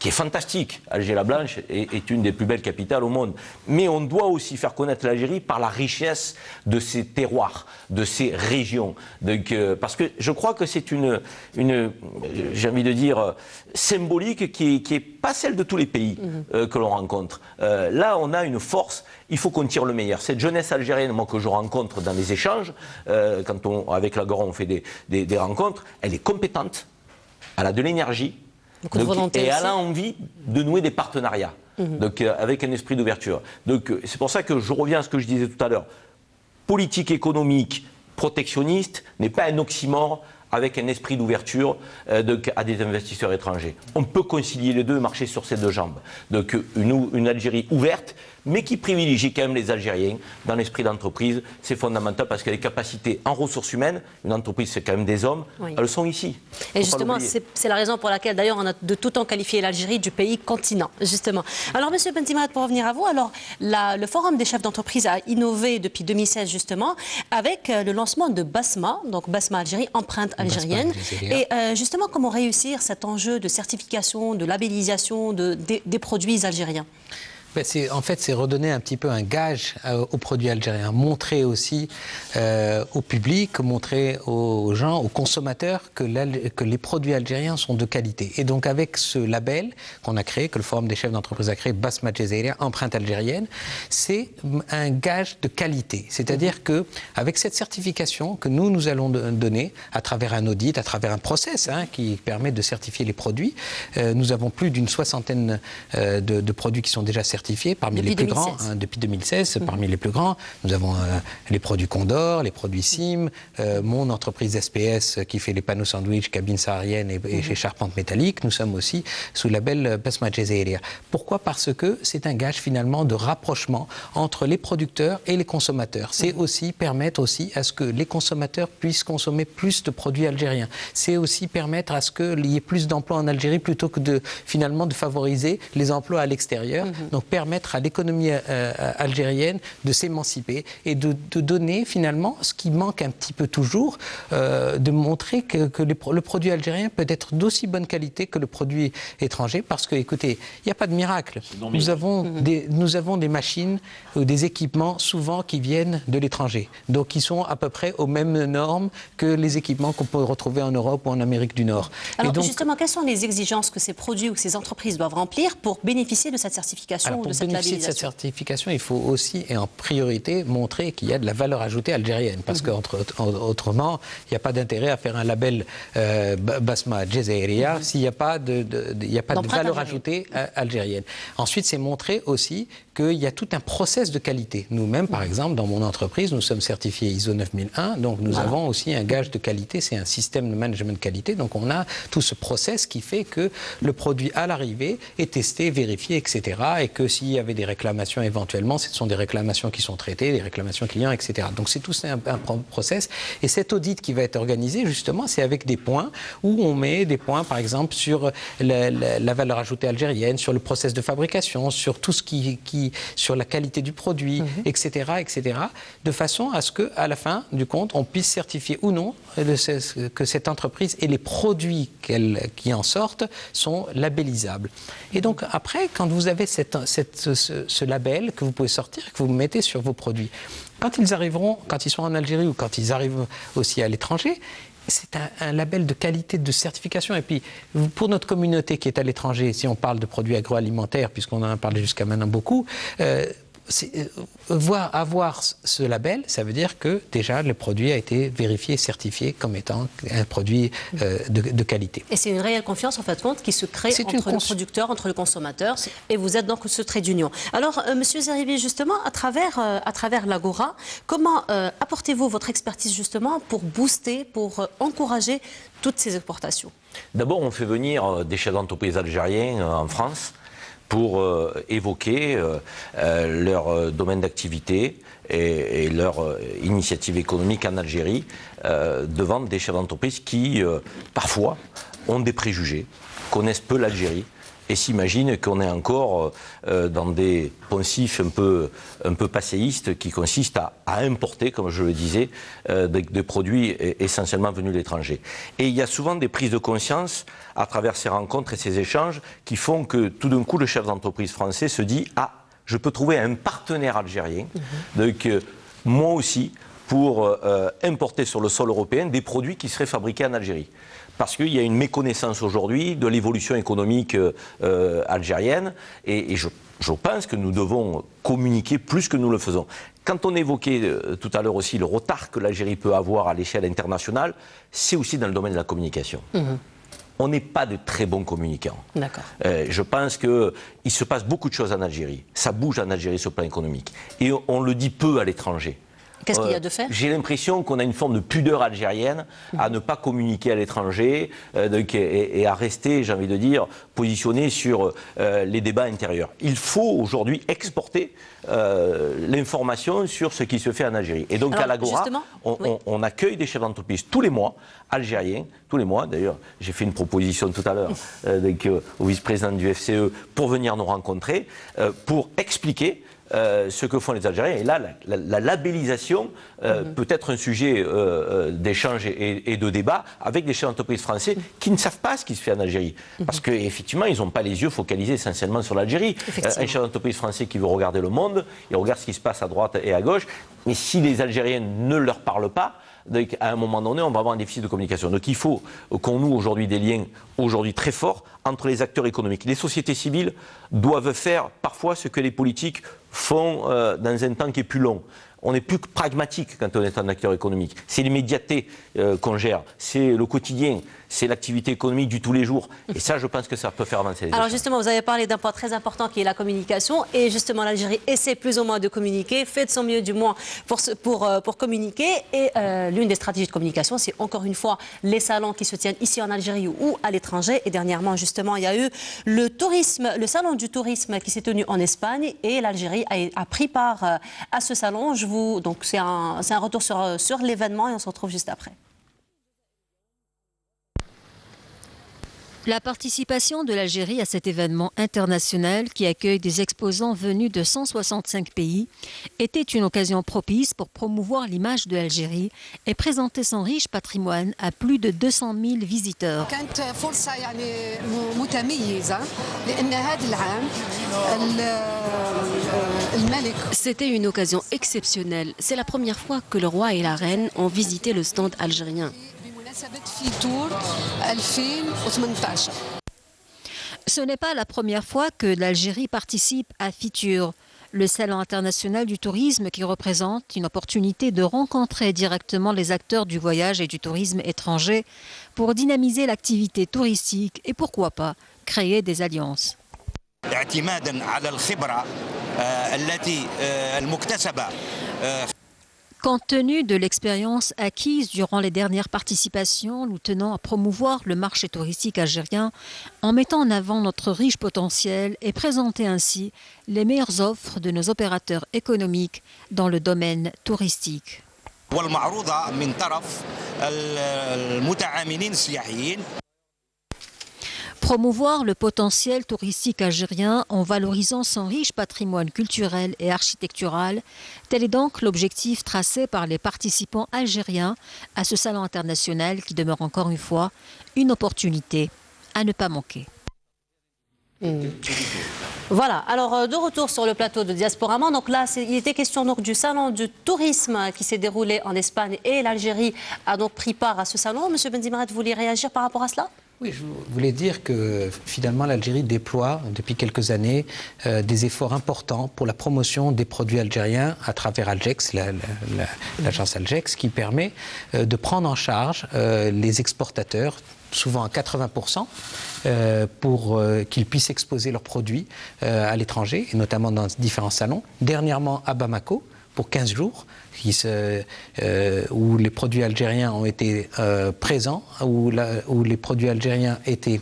qui est fantastique. Alger-la-Blanche est une des plus belles capitales au monde. Mais on doit aussi faire connaître l'Algérie par la richesse de ses terroirs, de ses régions. Donc, parce que je crois que c'est une j'ai envie de dire, symbolique qui est pas celle de tous les pays que l'on rencontre. Là, on a une force, il faut qu'on tire le meilleur. Cette jeunesse algérienne, moi, que je rencontre dans les échanges, avec l'Agora, on fait des rencontres, elle est compétente, elle a de l'énergie, et elle a envie de nouer des partenariats, donc, avec un esprit d'ouverture. Donc c'est pour ça que je reviens à ce que je disais tout à l'heure. Politique économique protectionniste n'est pas un oxymore avec un esprit d'ouverture à des investisseurs étrangers. On peut concilier les deux et marcher sur ces deux jambes. Donc une Algérie ouverte, mais qui privilégie quand même les Algériens dans l'esprit d'entreprise. C'est fondamental parce que les capacités en ressources humaines, une entreprise c'est quand même des hommes, elles sont ici. Et justement, c'est la raison pour laquelle d'ailleurs on a de tout temps qualifié l'Algérie du pays continent, justement. Alors Monsieur Bentimad, pour revenir à vous, alors le Forum des chefs d'entreprise a innové depuis 2016 justement avec le lancement de Basma, donc Basma Algérie, empreinte algérienne. Et justement, comment réussir cet enjeu de certification, de labellisation des produits algériens? En fait, c'est redonner un petit peu un gage aux produits algériens, montrer aussi au public, montrer aux gens, aux consommateurs que les produits algériens sont de qualité. Et donc avec ce label qu'on a créé, que le Forum des chefs d'entreprise a créé, Basma Jazaïria, empreinte algérienne, c'est un gage de qualité. C'est-à-dire que avec cette certification que nous allons donner à travers un audit, à travers un process qui permet de certifier les produits, nous avons plus d'une soixantaine de produits qui sont déjà certifiés parmi les plus grands, depuis 2016, parmi les plus grands. Nous avons les produits Condor, les produits SIM, mon entreprise SPS qui fait les panneaux sandwich, cabines sahariennes et chez Charpente Métallique. Nous sommes aussi sous le label Basma Jazaïria. Pourquoi? Parce que c'est un gage finalement de rapprochement entre les producteurs et les consommateurs. C'est aussi permettre aussi à ce que les consommateurs puissent consommer plus de produits algériens. C'est aussi permettre à ce qu'il y ait plus d'emplois en Algérie plutôt que finalement de favoriser les emplois à l'extérieur. Donc permettre à l'économie algérienne de s'émanciper et de donner finalement ce qui manque un petit peu toujours, de montrer que le produit algérien peut être d'aussi bonne qualité que le produit étranger, parce que, écoutez, il n'y a pas de miracle. Nous avons des machines ou des équipements souvent qui viennent de l'étranger, donc qui sont à peu près aux mêmes normes que les équipements qu'on peut retrouver en Europe ou en Amérique du Nord. Alors et donc, justement, quelles sont les exigences que ces produits ou ces entreprises doivent remplir pour bénéficier de cette certification? Pour bénéficier de cette certification, il faut aussi et en priorité montrer qu'il y a de la valeur ajoutée algérienne, parce qu'autrement, il n'y a pas d'intérêt à faire un label Basma Jazaïria s'il n'y a pas de valeur ajoutée algérienne. Ensuite, c'est montrer aussi qu'il y a tout un process de qualité. Nous-mêmes, par exemple, dans mon entreprise, nous sommes certifiés ISO 9001, donc nous avons aussi un gage de qualité, c'est un système de management de qualité, donc on a tout ce process qui fait que le produit à l'arrivée est testé, vérifié, etc. Et que s'il y avait des réclamations éventuellement, ce sont des réclamations qui sont traitées, des réclamations clients, etc. Donc c'est tout un process. Et cet audit qui va être organisé, justement, c'est avec des points où on met des points, par exemple, sur la valeur ajoutée algérienne, sur le process de fabrication, sur tout ce sur la qualité du produit, etc., etc., de façon à ce qu'à la fin du compte, on puisse certifier ou non que cette entreprise et les produits qui en sortent sont labellisables. Et donc après, quand vous avez ce label que vous pouvez sortir, que vous mettez sur vos produits, quand ils sont en Algérie ou quand ils arrivent aussi à l'étranger, c'est un label de qualité, de certification. Et puis, pour notre communauté qui est à l'étranger, si on parle de produits agroalimentaires, puisqu'on en a parlé jusqu'à maintenant beaucoup, avoir ce label, ça veut dire que déjà le produit a été vérifié et certifié comme étant un produit de qualité. Et c'est une réelle confiance en fait compte qui se crée entre le producteur, entre le consommateur, et vous êtes donc ce trait d'union. Alors Monsieur Zeribi, justement, à travers l'Agora, comment apportez-vous votre expertise justement pour booster, pour encourager toutes ces exportations? D'abord, on fait venir des chefs d'entreprise algériens en France pour évoquer leur domaine d'activité et leur initiative économique en Algérie devant des chefs d'entreprise qui, parfois, ont des préjugés, connaissent peu l'Algérie et s'imaginent qu'on est encore dans des poncifs un peu passéistes qui consistent à importer, comme je le disais, des produits essentiellement venus de l'étranger. Et il y a souvent des prises de conscience à travers ces rencontres et ces échanges qui font que tout d'un coup le chef d'entreprise français se dit « Ah, je peux trouver un partenaire algérien, donc moi aussi, pour importer sur le sol européen des produits qui seraient fabriqués en Algérie. » Parce qu'il y a une méconnaissance aujourd'hui de l'évolution économique algérienne et je pense que nous devons communiquer plus que nous le faisons. Quand on évoquait tout à l'heure aussi le retard que l'Algérie peut avoir à l'échelle internationale, c'est aussi dans le domaine de la communication. On n'est pas de très bons communicants. Je pense qu'il se passe beaucoup de choses en Algérie. Ça bouge en Algérie sur le plan économique. Et on le dit peu à l'étranger. Qu'est-ce qu'il y a de fait? J'ai l'impression qu'on a une forme de pudeur algérienne à ne pas communiquer à l'étranger et à rester, j'ai envie de dire, positionné sur les débats intérieurs. Il faut aujourd'hui exporter l'information sur ce qui se fait en Algérie. Et donc à l'Agora, on accueille des chefs d'entreprise tous les mois, algériens, tous les mois. D'ailleurs, j'ai fait une proposition tout à l'heure au vice-président du FCE pour venir nous rencontrer, pour expliquer ce que font les Algériens. Et là, la labellisation peut être un sujet d'échange et de débat avec des chefs d'entreprise français qui ne savent pas ce qui se fait en Algérie. Parce qu'effectivement, ils n'ont pas les yeux focalisés essentiellement sur l'Algérie. Un chef d'entreprise français qui veut regarder le monde, il regarde ce qui se passe à droite et à gauche. Mais si les Algériens ne leur parlent pas, donc, à un moment donné, on va avoir un déficit de communication. Donc il faut qu'on noue aujourd'hui des liens très forts entre les acteurs économiques. Les sociétés civiles doivent faire parfois ce que les politiques font dans un temps qui est plus long. On est plus pragmatique quand on est un acteur économique. C'est l'immédiateté qu'on gère, c'est le quotidien, c'est l'activité économique du tous les jours. Et ça, je pense que ça peut faire avancer les Alors échanges. justement, vous avez parlé d'un point très important qui est la communication. Et justement, l'Algérie essaie plus ou moins de communiquer, fait de son mieux du moins pour communiquer. Et l'une des stratégies de communication, c'est encore une fois les salons qui se tiennent ici en Algérie ou à l'étranger. Et dernièrement, justement, il y a eu le salon du tourisme qui s'est tenu en Espagne. Et l'Algérie a pris part à ce salon. Donc c'est un retour sur l'événement et on se retrouve juste après. La participation de l'Algérie à cet événement international qui accueille des exposants venus de 165 pays était une occasion propice pour promouvoir l'image de l'Algérie et présenter son riche patrimoine à plus de 200 000 visiteurs. C'était une occasion exceptionnelle. C'est la première fois que le roi et la reine ont visité le stand algérien. Ce n'est pas la première fois que l'Algérie participe à Fitur, le salon international du tourisme qui représente une opportunité de rencontrer directement les acteurs du voyage et du tourisme étranger pour dynamiser l'activité touristique et pourquoi pas créer des alliances. Compte tenu de l'expérience acquise durant les dernières participations, nous tenons à promouvoir le marché touristique algérien en mettant en avant notre riche potentiel et présenter ainsi les meilleures offres de nos opérateurs économiques dans le domaine touristique. Promouvoir le potentiel touristique algérien en valorisant son riche patrimoine culturel et architectural, tel est donc l'objectif tracé par les participants algériens à ce salon international qui demeure encore une fois une opportunité à ne pas manquer. Voilà, alors de retour sur le plateau de Diasporama. Donc là, il était question donc, du salon du tourisme qui s'est déroulé en Espagne et l'Algérie a donc pris part à ce salon. Monsieur Benzimrat, vous voulez réagir par rapport à cela ? Oui, je voulais dire que finalement l'Algérie déploie depuis quelques années des efforts importants pour la promotion des produits algériens à travers Algex, l'agence Algex, qui permet de prendre en charge les exportateurs, souvent à 80%, pour qu'ils puissent exposer leurs produits à l'étranger, et notamment dans différents salons. Dernièrement à Bamako, pour 15 jours, où les produits algériens ont été présents, où les produits algériens étaient,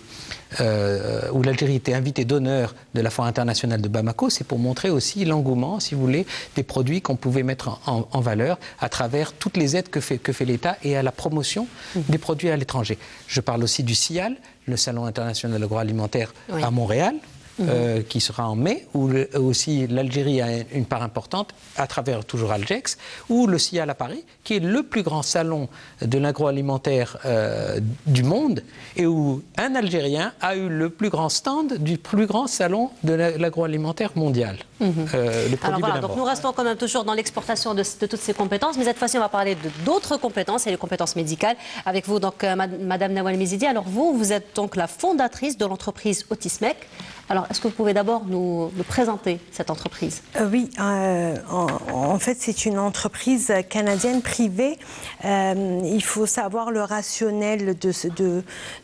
où l'Algérie était invitée d'honneur de la Foire internationale de Bamako. C'est pour montrer aussi l'engouement, si vous voulez, des produits qu'on pouvait mettre en valeur à travers toutes les aides que fait l'État et à la promotion des produits à l'étranger. Je parle aussi du CIAL, le Salon international agroalimentaire à Montréal, qui sera en mai, où aussi l'Algérie a une part importante à travers toujours Algex, ou le CIAL à Paris, qui est le plus grand salon de l'agroalimentaire du monde, et où un Algérien a eu le plus grand stand du plus grand salon de l'agroalimentaire mondial. Alors voilà, donc nous restons quand même toujours dans l'exportation de toutes ces compétences, mais cette fois-ci on va parler d'autres compétences et les compétences médicales. Avec vous, donc Madame Nawal Mezidi, alors vous êtes donc la fondatrice de l'entreprise Autismec. Alors, est-ce que vous pouvez d'abord nous présenter cette entreprise? Oui, en fait, c'est une entreprise canadienne privée. Il faut savoir le rationnel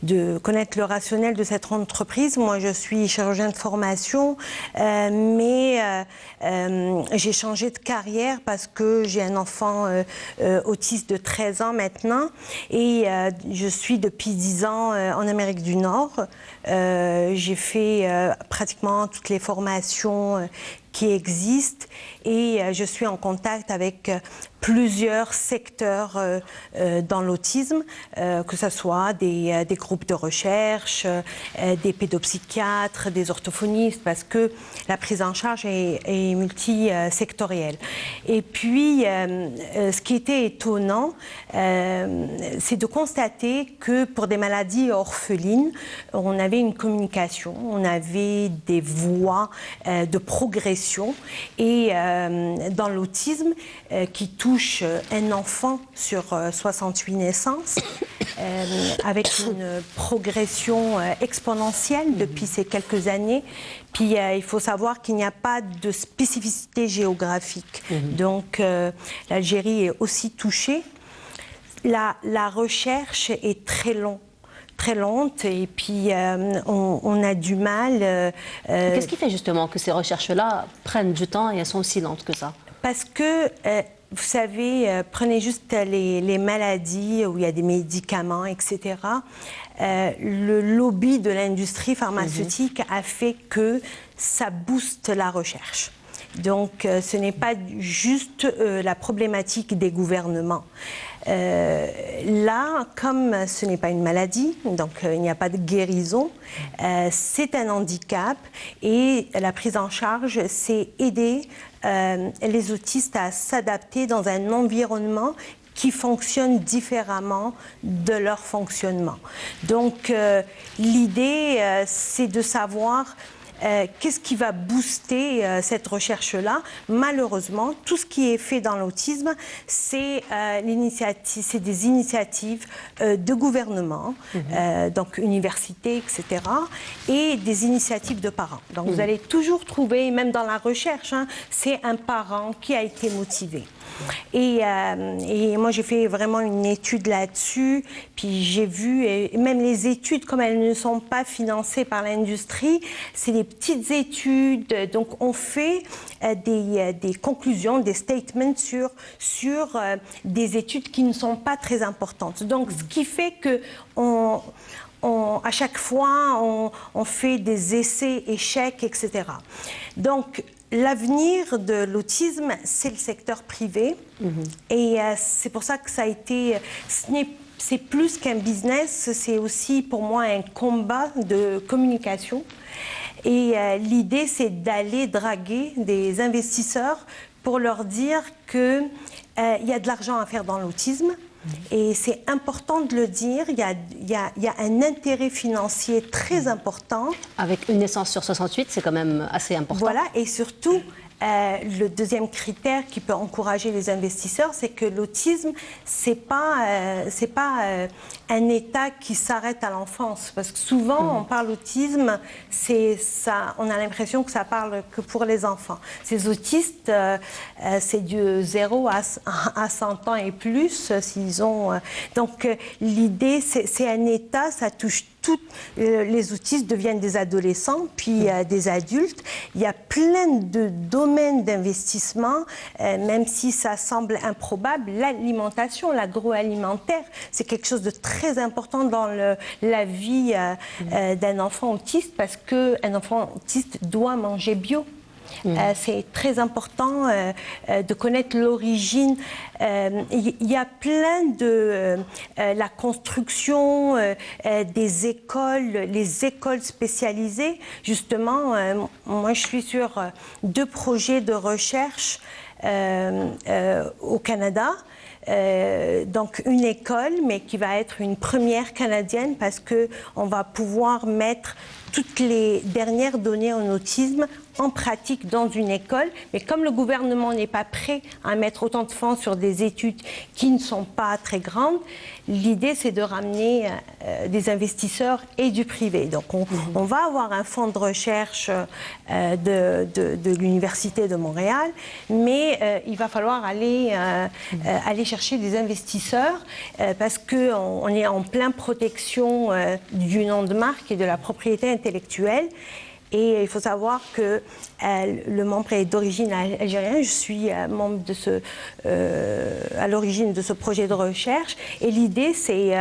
de connaître le rationnel de cette entreprise. Moi, je suis chirurgienne de formation, mais j'ai changé de carrière parce que j'ai un enfant autiste de 13 ans maintenant et je suis depuis 10 ans en Amérique du Nord. J'ai fait pratiquement toutes les formations qui existent et je suis en contact avec plusieurs secteurs dans l'autisme, que ce soit des groupes de recherche, des pédopsychiatres, des orthophonistes, parce que la prise en charge est multisectorielle. Et puis, ce qui était étonnant, c'est de constater que pour des maladies orphelines, on avait une communication, on avait des voies de progression. Et dans l'autisme, qui touche un enfant sur 68 naissances, avec une progression exponentielle depuis ces quelques années. Puis il faut savoir qu'il n'y a pas de spécificité géographique. Donc l'Algérie est aussi touchée. La recherche est très lente et puis on a du mal. Qu'est-ce qui fait justement que ces recherches-là prennent du temps et elles sont aussi lentes que ça? Parce que, vous savez, prenez juste les maladies où il y a des médicaments, etc. Le lobby de l'industrie pharmaceutique a fait que ça booste la recherche. Donc, ce n'est pas juste la problématique des gouvernements. Là, comme ce n'est pas une maladie, donc il n'y a pas de guérison, c'est un handicap et la prise en charge, c'est aider les autistes à s'adapter dans un environnement qui fonctionne différemment de leur fonctionnement. Donc, l'idée, c'est de savoir qu'est-ce qui va booster cette recherche-là? Malheureusement, tout ce qui est fait dans l'autisme, c'est des initiatives de gouvernement, donc universités, etc., et des initiatives de parents. Donc vous allez toujours trouver, même dans la recherche, c'est un parent qui a été motivé. Et moi, j'ai fait vraiment une étude là-dessus, puis j'ai vu, et même les études, comme elles ne sont pas financées par l'industrie, c'est des petites études, donc on fait des conclusions, des statements sur des études qui ne sont pas très importantes. Donc, ce qui fait que à chaque fois, on fait des essais, échecs, etc. Donc, l'avenir de l'autisme, c'est le secteur privé. Et c'est pour ça que ça a été... C'est plus qu'un business, c'est aussi pour moi un combat de communication. Et l'idée, c'est d'aller draguer des investisseurs pour leur dire qu'il y a de l'argent à faire dans l'autisme. Et c'est important de le dire, il y a un intérêt financier très important. Avec une naissance sur 68, c'est quand même assez important. Voilà, et surtout, le deuxième critère qui peut encourager les investisseurs, c'est que l'autisme, c'est pas un état qui s'arrête à l'enfance. Parce que souvent, on parle d'autisme, on a l'impression que ça parle que pour les enfants. Ces autistes, c'est de 0 à 100 ans et plus, s'ils ont... Donc, l'idée, c'est un état, ça touche les autistes deviennent des adolescents, puis des adultes. Il y a plein de domaines d'investissement, même si ça semble improbable. L'alimentation, l'agroalimentaire, c'est quelque chose de très important dans la vie d'un enfant autiste, parce qu'un enfant autiste doit manger bio. C'est très important de connaître l'origine. Il y a plein de... la construction des écoles, les écoles spécialisées. Justement, moi je suis sur 2 projets de recherche au Canada. Donc une école, mais qui va être une première canadienne, parce qu'on va pouvoir mettre toutes les dernières données en autisme en pratique dans une école. Mais comme le gouvernement n'est pas prêt à mettre autant de fonds sur des études qui ne sont pas très grandes, l'idée c'est de ramener des investisseurs et du privé. Donc on va avoir un fonds de recherche de l'Université de Montréal, mais il va falloir aller chercher des investisseurs parce qu'on est en pleine protection du nom de marque et de la propriété intellectuelle. Et il faut savoir que le membre est d'origine algérienne. Je suis membre à l'origine de ce projet de recherche. Et l'idée, c'est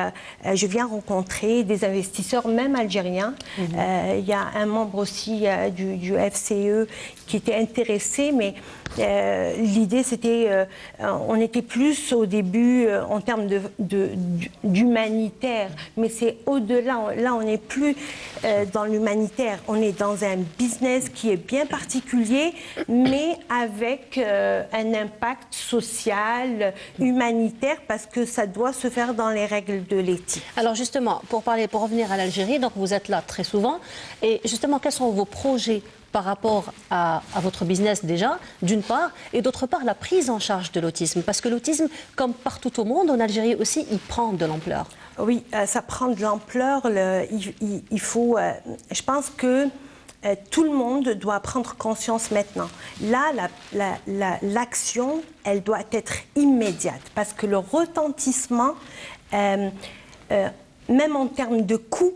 je viens rencontrer des investisseurs, même algériens. Il y a un membre aussi du FCE qui était intéressé, mais l'idée, c'était, on était plus au début en termes d'humanitaire, mais c'est au-delà. Là, on n'est plus dans l'humanitaire, on est dans un business qui est bien particulier, mais avec un impact social, humanitaire, parce que ça doit se faire dans les règles de l'éthique. Alors justement, pour revenir à l'Algérie, donc vous êtes là très souvent, et justement, quels sont vos projets par rapport à votre business déjà, d'une part, et d'autre part, la prise en charge de l'autisme. Parce que l'autisme, comme partout au monde, en Algérie aussi, il prend de l'ampleur. Oui, ça prend de l'ampleur. Il faut... je pense que tout le monde doit prendre conscience maintenant. Là, l'action, elle doit être immédiate. Parce que le retentissement, même en termes de coûts,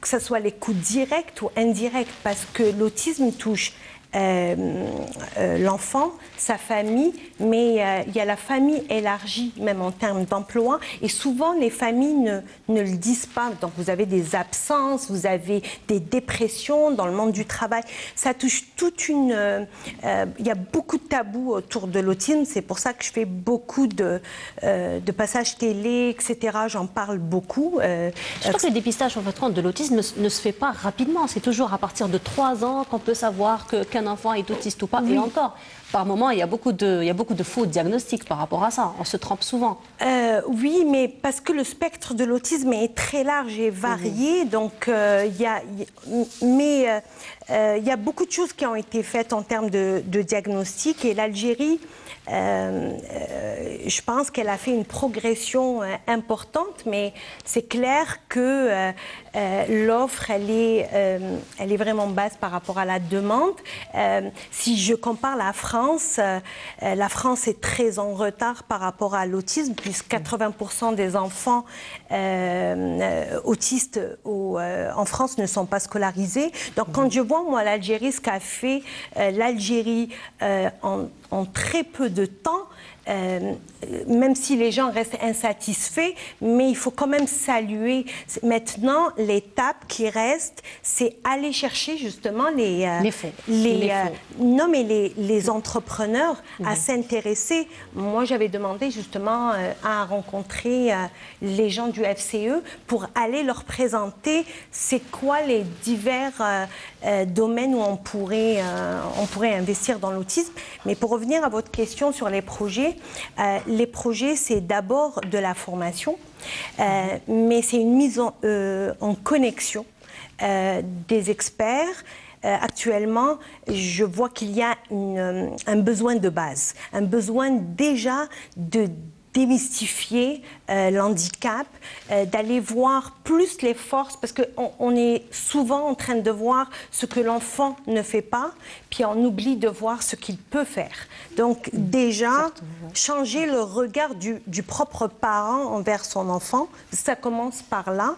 que ce soit les coûts directs ou indirects, parce que l'autisme touche l'enfant, sa famille, mais il y a la famille élargie, même en termes d'emploi, et souvent les familles ne le disent pas. Donc vous avez des absences, vous avez des dépressions dans le monde du travail. Ça touche toute une... il y a beaucoup de tabous autour de l'autisme, c'est pour ça que je fais beaucoup de passages télé, etc. J'en parle beaucoup. Je crois que le dépistage en fait, de l'autisme ne se fait pas rapidement. C'est toujours à partir de 3 ans qu'on peut savoir qu'un enfant est autiste ou pas. Oui. Et encore, par moment, il y a beaucoup de faux diagnostics par rapport à ça. On se trompe souvent. Oui, mais parce que le spectre de l'autisme est très large et varié. Donc, il y a beaucoup de choses qui ont été faites en termes de diagnostic. Et l'Algérie, je pense qu'elle a fait une progression importante, mais c'est clair que l'offre, elle est vraiment basse par rapport à la demande. Si je compare la France est très en retard par rapport à l'autisme, puisque 80% des enfants autistes en France ne sont pas scolarisés. Donc quand je vois, moi, l'Algérie, ce qu'a fait l'Algérie en très peu de temps, même si les gens restent insatisfaits, mais il faut quand même saluer. Maintenant, l'étape qui reste, c'est aller chercher justement les entrepreneurs à s'intéresser. Moi, j'avais demandé justement à rencontrer les gens du FCE pour aller leur présenter c'est quoi les divers domaines où on pourrait investir dans l'autisme. Mais pour revenir à votre question sur les projets, c'est d'abord de la formation, mais c'est une mise en connexion des experts. Actuellement, je vois qu'il y a un besoin de base, un besoin déjà démystifier l'handicap, d'aller voir plus les forces, parce qu'on est souvent en train de voir ce que l'enfant ne fait pas, puis on oublie de voir ce qu'il peut faire. Donc déjà, changer le regard du propre parent envers son enfant, ça commence par là.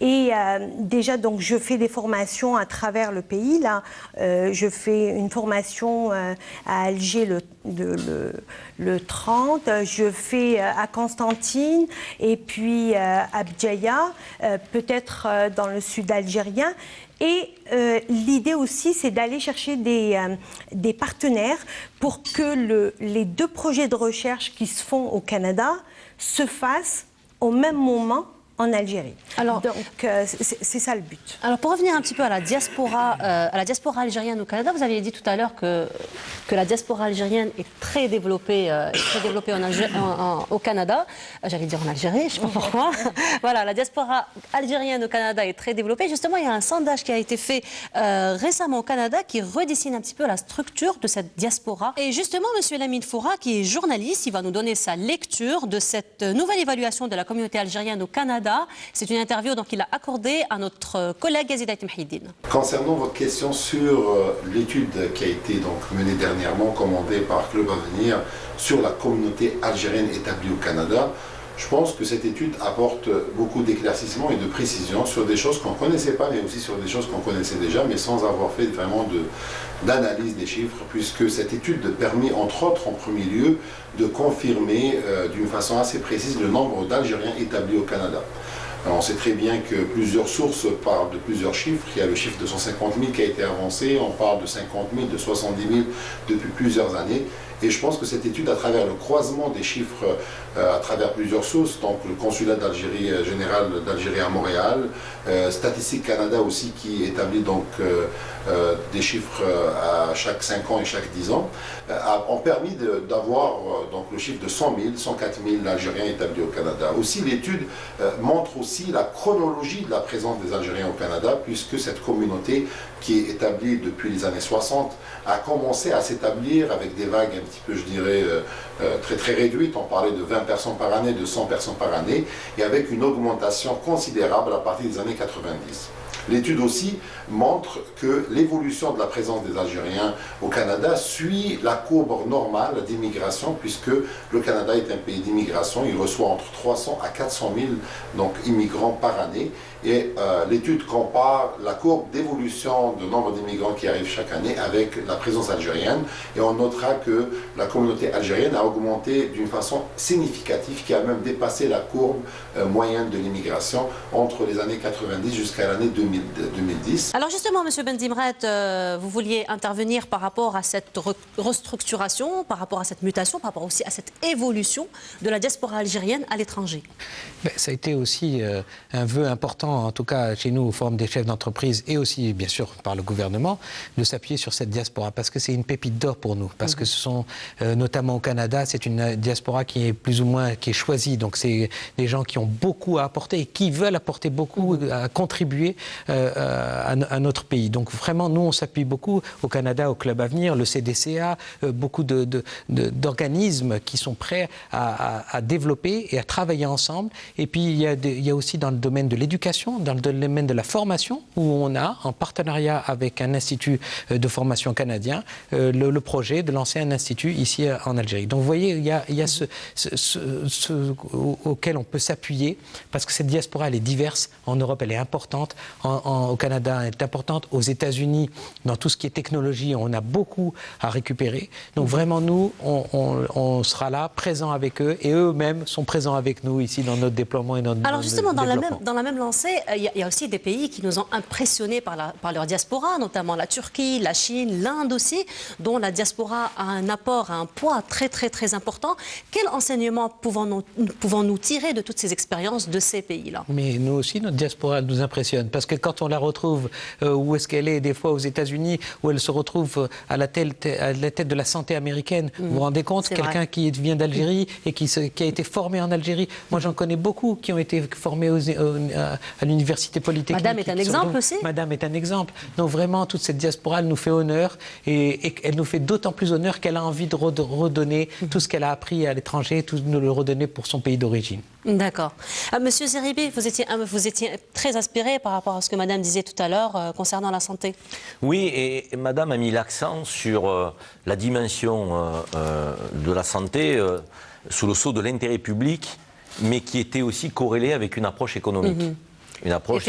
Et déjà, donc, je fais des formations à travers le pays. Là, je fais une formation à Alger le 30, je fais à Constantine et puis à Bdjaïa, peut-être dans le sud algérien. Et l'idée aussi, c'est d'aller chercher des partenaires pour que les 2 projets de recherche qui se font au Canada se fassent au même moment en Algérie. Alors, donc, c'est ça le but. Alors, pour revenir un petit peu à la diaspora algérienne au Canada, vous aviez dit tout à l'heure que la diaspora algérienne est très développée, au Canada. J'allais dire en Algérie, je ne sais pas pourquoi. Voilà, la diaspora algérienne au Canada est très développée. Justement, il y a un sondage qui a été fait récemment au Canada qui redessine un petit peu la structure de cette diaspora. Et justement, M. Lamine Foura, qui est journaliste, il va nous donner sa lecture de cette nouvelle évaluation de la communauté algérienne au Canada. C'est une interview qu'il a accordée à notre collègue Yazid Mhidine. Concernant votre question sur l'étude qui a été donc menée dernièrement, commandée par Club Avenir, sur la communauté algérienne établie au Canada, je pense que cette étude apporte beaucoup d'éclaircissements et de précisions sur des choses qu'on ne connaissait pas, mais aussi sur des choses qu'on connaissait déjà, mais sans avoir fait vraiment d'analyse des chiffres, puisque cette étude permet, entre autres, en premier lieu, de confirmer d'une façon assez précise le nombre d'Algériens établis au Canada. Alors, on sait très bien que plusieurs sources parlent de plusieurs chiffres. Il y a le chiffre de 150 000 qui a été avancé, on parle de 50 000, de 70 000 depuis plusieurs années. Et je pense que cette étude, à travers le croisement des chiffres, à travers plusieurs sources, donc le consulat d'Algérie général d'Algérie à Montréal, Statistique Canada aussi qui établit donc des chiffres à chaque 5 ans et chaque 10 ans, ont permis d'avoir donc le chiffre de 100 000, 104 000 Algériens établis au Canada. Aussi, l'étude montre aussi la chronologie de la présence des Algériens au Canada, puisque cette communauté qui est établie depuis les années 60 a commencé à s'établir avec des vagues un petit peu, je dirais, très très réduites. On parlait de 20 personnes par année, de 100 personnes par année, et avec une augmentation considérable à partir des années 90. L'étude aussi montre que l'évolution de la présence des Algériens au Canada suit la courbe normale d'immigration, puisque le Canada est un pays d'immigration. Il reçoit entre 300 à 400 000 donc, immigrants par année. Et l'étude compare la courbe d'évolution du nombre d'immigrants qui arrivent chaque année avec la présence algérienne. Et on notera que la communauté algérienne a augmenté d'une façon significative, qui a même dépassé la courbe moyenne de l'immigration entre les années 90 jusqu'à l'année 2010. Alors justement, M. Bendimret, vous vouliez intervenir par rapport à cette restructuration, par rapport à cette mutation, par rapport aussi à cette évolution de la diaspora algérienne à l'étranger. Ça a été aussi un vœu important, en tout cas chez nous, au Forum des chefs d'entreprise, et aussi bien sûr par le gouvernement, de s'appuyer sur cette diaspora, parce que c'est une pépite d'or pour nous, parce que ce sont, notamment au Canada, c'est une diaspora qui est plus ou moins qui est choisie, donc c'est des gens qui ont beaucoup à apporter et qui veulent apporter beaucoup, à contribuer à notre pays. Donc vraiment, nous, on s'appuie beaucoup au Canada, au Club Avenir, le CDCA, beaucoup d'organismes qui sont prêts à développer et à travailler ensemble. Et puis, il y a aussi dans le domaine de l'éducation, dans le domaine de la formation, où on a, en partenariat avec un institut de formation canadien, le projet de lancer un institut ici en Algérie. Donc, vous voyez, il y a auquel on peut s'appuyer, parce que cette diaspora, elle est diverse. En Europe, elle est importante. Au Canada, elle est importante. Aux États-Unis, dans tout ce qui est technologie, on a beaucoup à récupérer. Donc, vraiment, nous, on sera là, présents avec eux, et eux-mêmes sont présents avec nous ici dans notre déploiement et notre développement. Alors justement, dans la même lancée, il y a aussi des pays qui nous ont impressionnés par leur diaspora, notamment la Turquie, la Chine, l'Inde aussi, dont la diaspora a un apport, un poids très très très important. Quel enseignement pouvons-nous tirer de toutes ces expériences de ces pays-là? Mais nous aussi, notre diaspora nous impressionne, parce que quand on la retrouve, où est-ce qu'elle est, des fois aux États-Unis, où elle se retrouve à la tête de la santé américaine, vous vous rendez compte, quelqu'un qui vient d'Algérie et qui a été formé en Algérie. Moi, j'en connais beaucoup qui ont été formés à l'université polytechnique. Madame est un exemple aussi. Madame est un exemple. Donc vraiment, toute cette diaspora, elle nous fait honneur et elle nous fait d'autant plus honneur qu'elle a envie de redonner tout ce qu'elle a appris à l'étranger, tout de le redonner pour son pays d'origine. D'accord. Monsieur Zeribi, vous étiez très inspiré par rapport à ce que Madame disait tout à l'heure concernant la santé. Oui, et Madame a mis l'accent sur la dimension de la santé sous le sceau de l'intérêt public, mais qui était aussi corrélée avec une approche économique. Une approche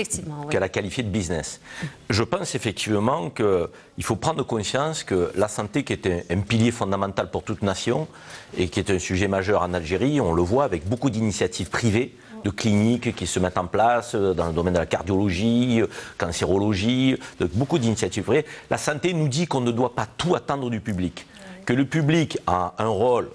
qu'elle a qualifiée de business. Je pense effectivement qu'il faut prendre conscience que la santé, qui est un pilier fondamental pour toute nation et qui est un sujet majeur en Algérie, on le voit avec beaucoup d'initiatives privées, de cliniques qui se mettent en place dans le domaine de la cardiologie, cancérologie, beaucoup d'initiatives privées. La santé nous dit qu'on ne doit pas tout attendre du public, que le public a un rôle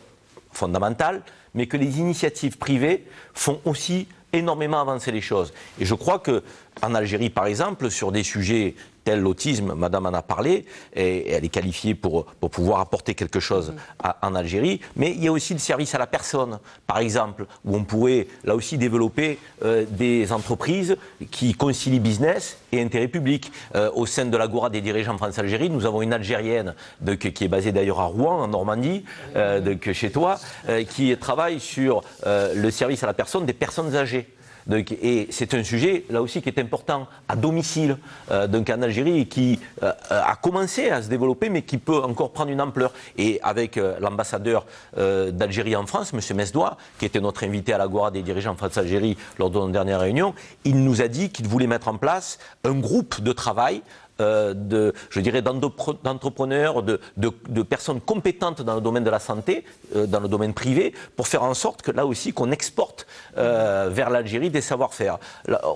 fondamental, mais que les initiatives privées font aussi énormément avancer les choses. Et je crois qu'en Algérie, par exemple, sur des sujets tels l'autisme, Madame en a parlé, et elle est qualifiée pour pouvoir apporter quelque chose en Algérie, mais il y a aussi le service à la personne, par exemple, où on pourrait là aussi développer des entreprises qui concilient business et intérêt public. Au sein de l'Agora des dirigeants France-Algérie, nous avons une Algérienne qui est basée d'ailleurs à Rouen, en Normandie, chez toi, qui travaille sur le service à la personne des personnes âgées. Et c'est un sujet, là aussi, qui est important, à domicile, en Algérie, qui a commencé à se développer, mais qui peut encore prendre une ampleur. Et avec l'ambassadeur d'Algérie en France, M. Mesdoua, qui était notre invité à l'Agora des dirigeants France-Algérie lors de notre dernière réunion, il nous a dit qu'il voulait mettre en place un groupe de travail d'entrepreneurs, de personnes compétentes dans le domaine de la santé, dans le domaine privé, pour faire en sorte que là aussi qu'on exporte vers l'Algérie des savoir-faire.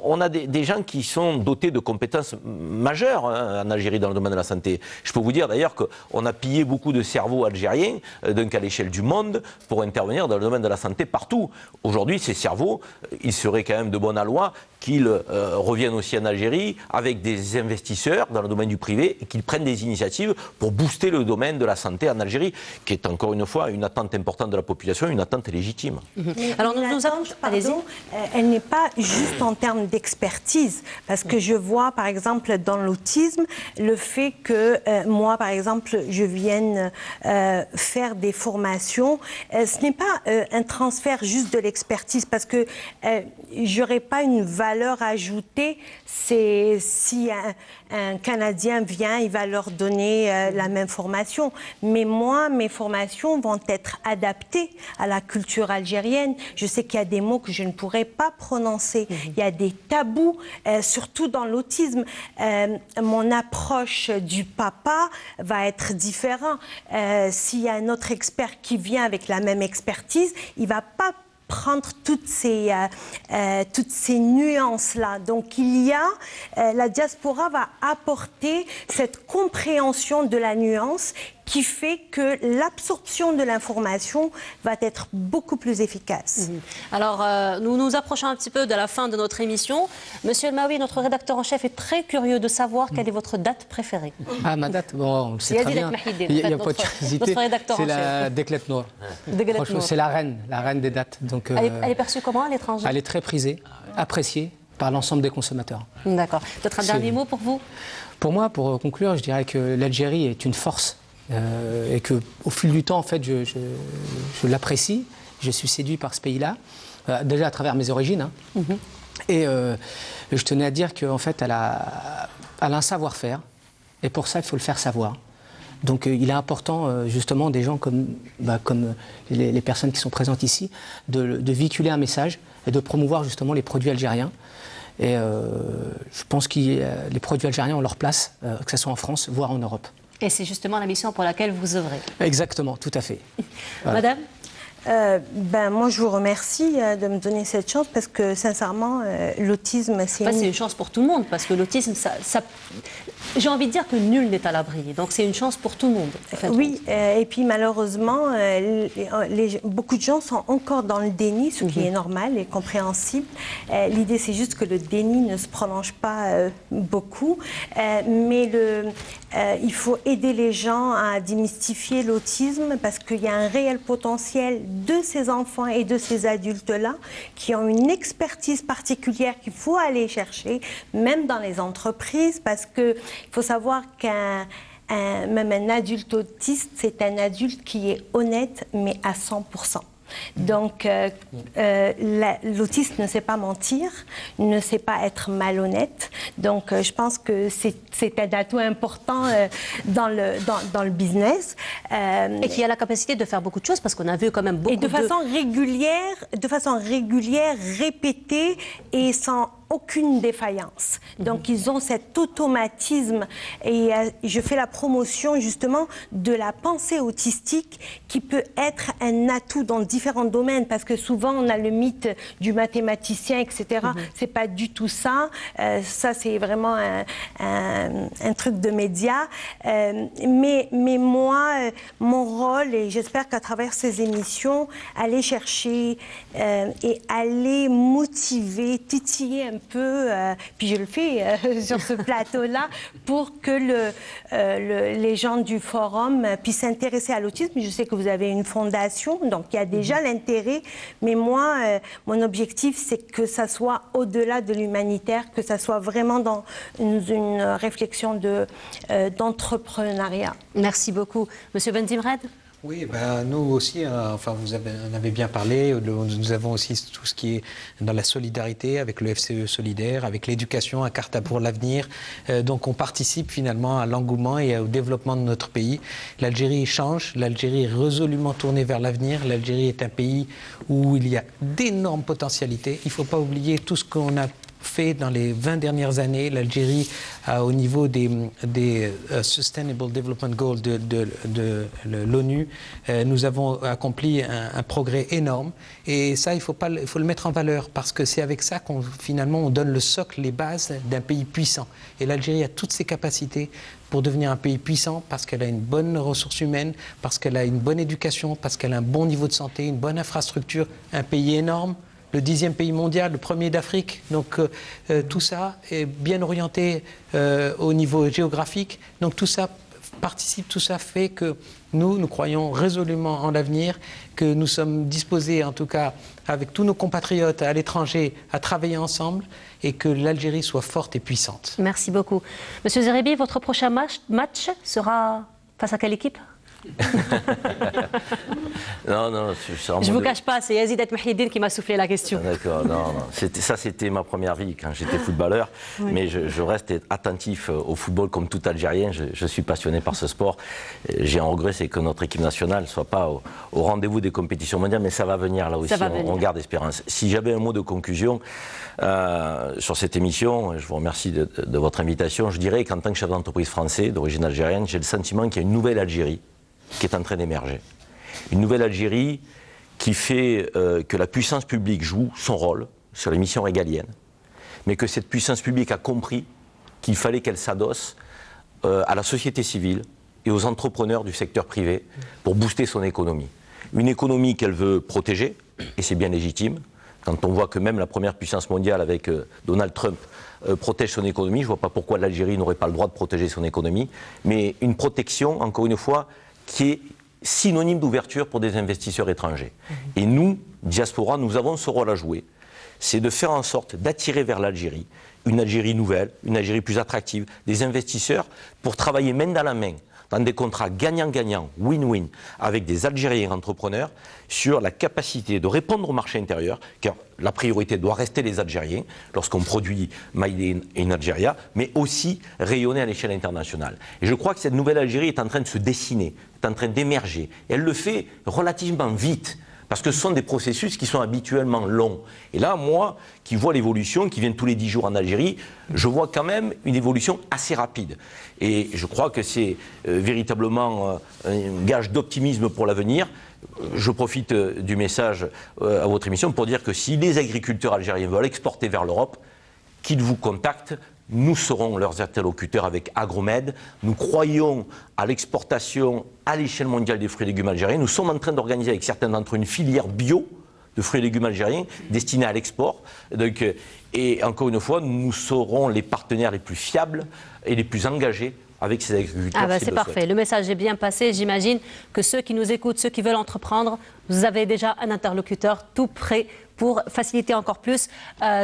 On a des gens qui sont dotés de compétences majeures en Algérie dans le domaine de la santé. Je peux vous dire d'ailleurs qu'on a pillé beaucoup de cerveaux algériens, donc à l'échelle du monde, pour intervenir dans le domaine de la santé partout. Aujourd'hui, ces cerveaux, il serait quand même de bonne loi qu'ils reviennent aussi en Algérie avec des investisseurs dans le domaine du privé et qu'ils prennent des initiatives pour booster le domaine de la santé en Algérie, qui est encore une fois une attente importante de la population, une attente légitime. Alors elle n'est pas juste en termes d'expertise, parce que je vois par exemple dans l'autisme le fait que moi par exemple je vienne faire des formations, ce n'est pas un transfert juste de l'expertise, parce que j'aurais pas une valeur ajoutée. C'est si un Canadien vient, il va leur donner la même formation. Mais moi, mes formations vont être adaptées à la culture algérienne. Je sais qu'il y a des mots que je ne pourrais pas prononcer. Il y a des tabous, surtout dans l'autisme. Mon approche du papa va être différente. S'il y a un autre expert qui vient avec la même expertise, il ne va pas prendre toutes ces nuances-là. Donc la diaspora va apporter cette compréhension de la nuance qui fait que l'absorption de l'information va être beaucoup plus efficace. Alors, nous nous approchons un petit peu de la fin de notre émission. Monsieur El Maoui, notre rédacteur en chef, est très curieux de savoir quelle est votre date préférée. Ah, ma date, bon, on le sait très bien. Il n'y a pas de curiosité. C'est la Deklet Noor. Franchement, c'est la reine des dates. Donc, elle est perçue comment à l'étranger? Elle est très prisée, appréciée par l'ensemble des consommateurs. D'accord. Peut-être un dernier mot pour vous? Pour moi, pour conclure, je dirais que l'Algérie est une force. Et qu'au fil du temps, en fait, je l'apprécie, je suis séduit par ce pays-là, déjà à travers mes origines. Et je tenais à dire qu'en fait, elle a un savoir-faire, et pour ça, il faut le faire savoir. Donc il est important, justement, des gens comme les personnes qui sont présentes ici, de véhiculer un message et de promouvoir justement les produits algériens. Et je pense que les produits algériens ont leur place, que ce soit en France, voire en Europe. Et c'est justement la mission pour laquelle vous œuvrez. Exactement, tout à fait. Voilà. Madame? Moi, je vous remercie de me donner cette chance, parce que, sincèrement, l'autisme, c'est... C'est une chance pour tout le monde, parce que l'autisme, J'ai envie de dire que nul n'est à l'abri, donc c'est une chance pour tout le monde. Oui, et puis malheureusement, beaucoup de gens sont encore dans le déni, ce qui est normal et compréhensible. L'idée, c'est juste que le déni ne se prolonge pas beaucoup, mais il faut aider les gens à démystifier l'autisme parce qu'il y a un réel potentiel de ces enfants et de ces adultes-là qui ont une expertise particulière qu'il faut aller chercher, même dans les entreprises, parce qu'il faut savoir même un adulte autiste, c'est un adulte qui est honnête, mais à 100%. Donc, l'autiste ne sait pas mentir, ne sait pas être malhonnête. Donc, je pense que c'est un atout important dans le business. Et qui a la capacité de faire beaucoup de choses, parce qu'on a vu quand même beaucoup de façon régulière, répétée et sans aucune défaillance. Donc, ils ont cet automatisme et je fais la promotion justement de la pensée autistique qui peut être un atout dans différents domaines parce que souvent on a le mythe du mathématicien, etc. C'est pas du tout ça. Ça, c'est vraiment un truc de médias. Mais moi, mon rôle, et j'espère qu'à travers ces émissions, aller chercher et aller motiver, titiller un peu, puis je le fais sur ce plateau-là, pour que les gens du forum puissent s'intéresser à l'autisme. Je sais que vous avez une fondation, donc il y a déjà l'intérêt, mais moi, mon objectif, c'est que ça soit au-delà de l'humanitaire, que ça soit vraiment dans une réflexion d'entrepreneuriat. Merci beaucoup. Monsieur Ben Zimred? Oui, nous aussi, enfin vous en avez bien parlé, nous avons aussi tout ce qui est dans la solidarité avec le FCE solidaire, avec l'éducation à Carta pour l'avenir. Donc on participe finalement à l'engouement et au développement de notre pays. L'Algérie change, l'Algérie est résolument tournée vers l'avenir. L'Algérie est un pays où il y a d'énormes potentialités. Il ne faut pas oublier tout ce qu'on a fait dans les 20 dernières années. L'Algérie, au niveau des Sustainable Development Goals de l'ONU, nous avons accompli un progrès énorme. Et ça, il faut le mettre en valeur parce que c'est avec ça qu'on finalement on donne le socle, les bases d'un pays puissant. Et l'Algérie a toutes ses capacités pour devenir un pays puissant parce qu'elle a une bonne ressource humaine, parce qu'elle a une bonne éducation, parce qu'elle a un bon niveau de santé, une bonne infrastructure, un pays énorme. Le 10e pays mondial, le premier d'Afrique. Donc tout ça est bien orienté au niveau géographique. Donc tout ça participe, tout ça fait que nous croyons résolument en l'avenir, que nous sommes disposés, en tout cas avec tous nos compatriotes à l'étranger, à travailler ensemble et que l'Algérie soit forte et puissante. Merci beaucoup. Monsieur Zerébi, votre prochain match sera face à quelle équipe? Non, je ne vous cache pas, c'est Yazid Mahidine qui m'a soufflé la question. D'accord, non. C'était ma première vie quand j'étais footballeur, oui. Mais je reste attentif au football comme tout Algérien. Je suis passionné par ce sport. J'ai un regret, c'est que notre équipe nationale ne soit pas au rendez-vous des compétitions mondiales, mais ça va venir là aussi, on garde espérance. Si j'avais un mot de conclusion sur cette émission, je vous remercie de votre invitation, je dirais qu'en tant que chef d'entreprise français d'origine algérienne, j'ai le sentiment qu'il y a une nouvelle Algérie qui est en train d'émerger. Une nouvelle Algérie qui fait que la puissance publique joue son rôle sur les missions régaliennes, mais que cette puissance publique a compris qu'il fallait qu'elle s'adosse à la société civile et aux entrepreneurs du secteur privé pour booster son économie. Une économie qu'elle veut protéger, et c'est bien légitime, quand on voit que même la première puissance mondiale avec Donald Trump protège son économie, je ne vois pas pourquoi l'Algérie n'aurait pas le droit de protéger son économie, mais une protection, encore une fois, qui est synonyme d'ouverture pour des investisseurs étrangers. Et nous, diaspora, nous avons ce rôle à jouer, c'est de faire en sorte d'attirer vers l'Algérie une Algérie nouvelle, une Algérie plus attractive, des investisseurs pour travailler main dans la main dans des contrats gagnant-gagnant, win-win, avec des Algériens entrepreneurs sur la capacité de répondre au marché intérieur, car la priorité doit rester les Algériens lorsqu'on produit Made in Algeria, mais aussi rayonner à l'échelle internationale. Et je crois que cette nouvelle Algérie est en train de se dessiner, est en train d'émerger. Et elle le fait relativement vite. Parce que ce sont des processus qui sont habituellement longs. Et là, moi, qui vois l'évolution, qui viens tous les 10 jours en Algérie, je vois quand même une évolution assez rapide. Et je crois que c'est véritablement un gage d'optimisme pour l'avenir. Je profite du message à votre émission pour dire que si les agriculteurs algériens veulent exporter vers l'Europe, qu'ils vous contactent nous serons leurs interlocuteurs avec Agromed. Nous croyons à l'exportation à l'échelle mondiale des fruits et légumes algériens. Nous sommes en train d'organiser avec certains d'entre eux une filière bio de fruits et légumes algériens destinés à l'export. Et encore une fois, nous serons les partenaires les plus fiables et les plus engagés avec ces agriculteurs. Ah ben c'est parfait, le message est bien passé. J'imagine que ceux qui nous écoutent, ceux qui veulent entreprendre, vous avez déjà un interlocuteur tout prêt pour faciliter encore plus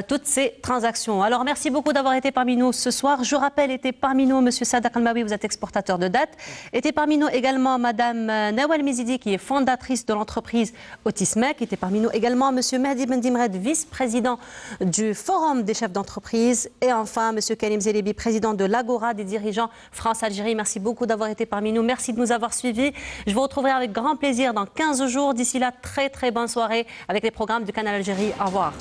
toutes ces transactions. Alors merci beaucoup d'avoir été parmi nous ce soir. Je rappelle, était parmi nous M. Sadak Almaoui, vous êtes exportateur de dattes. Était parmi nous également Mme Nawal Mizidi, qui est fondatrice de l'entreprise Autismec. Était parmi nous également M. Mehdi Bendimred, vice-président du Forum des chefs d'entreprise. Et enfin M. Karim Zelebi, président de l'Agora des dirigeants France-Algérie. Merci beaucoup d'avoir été parmi nous. Merci de nous avoir suivis. Je vous retrouverai avec grand plaisir dans 15 jours. D'ici là, très bonne soirée avec les programmes du Canal Algérie. Au revoir.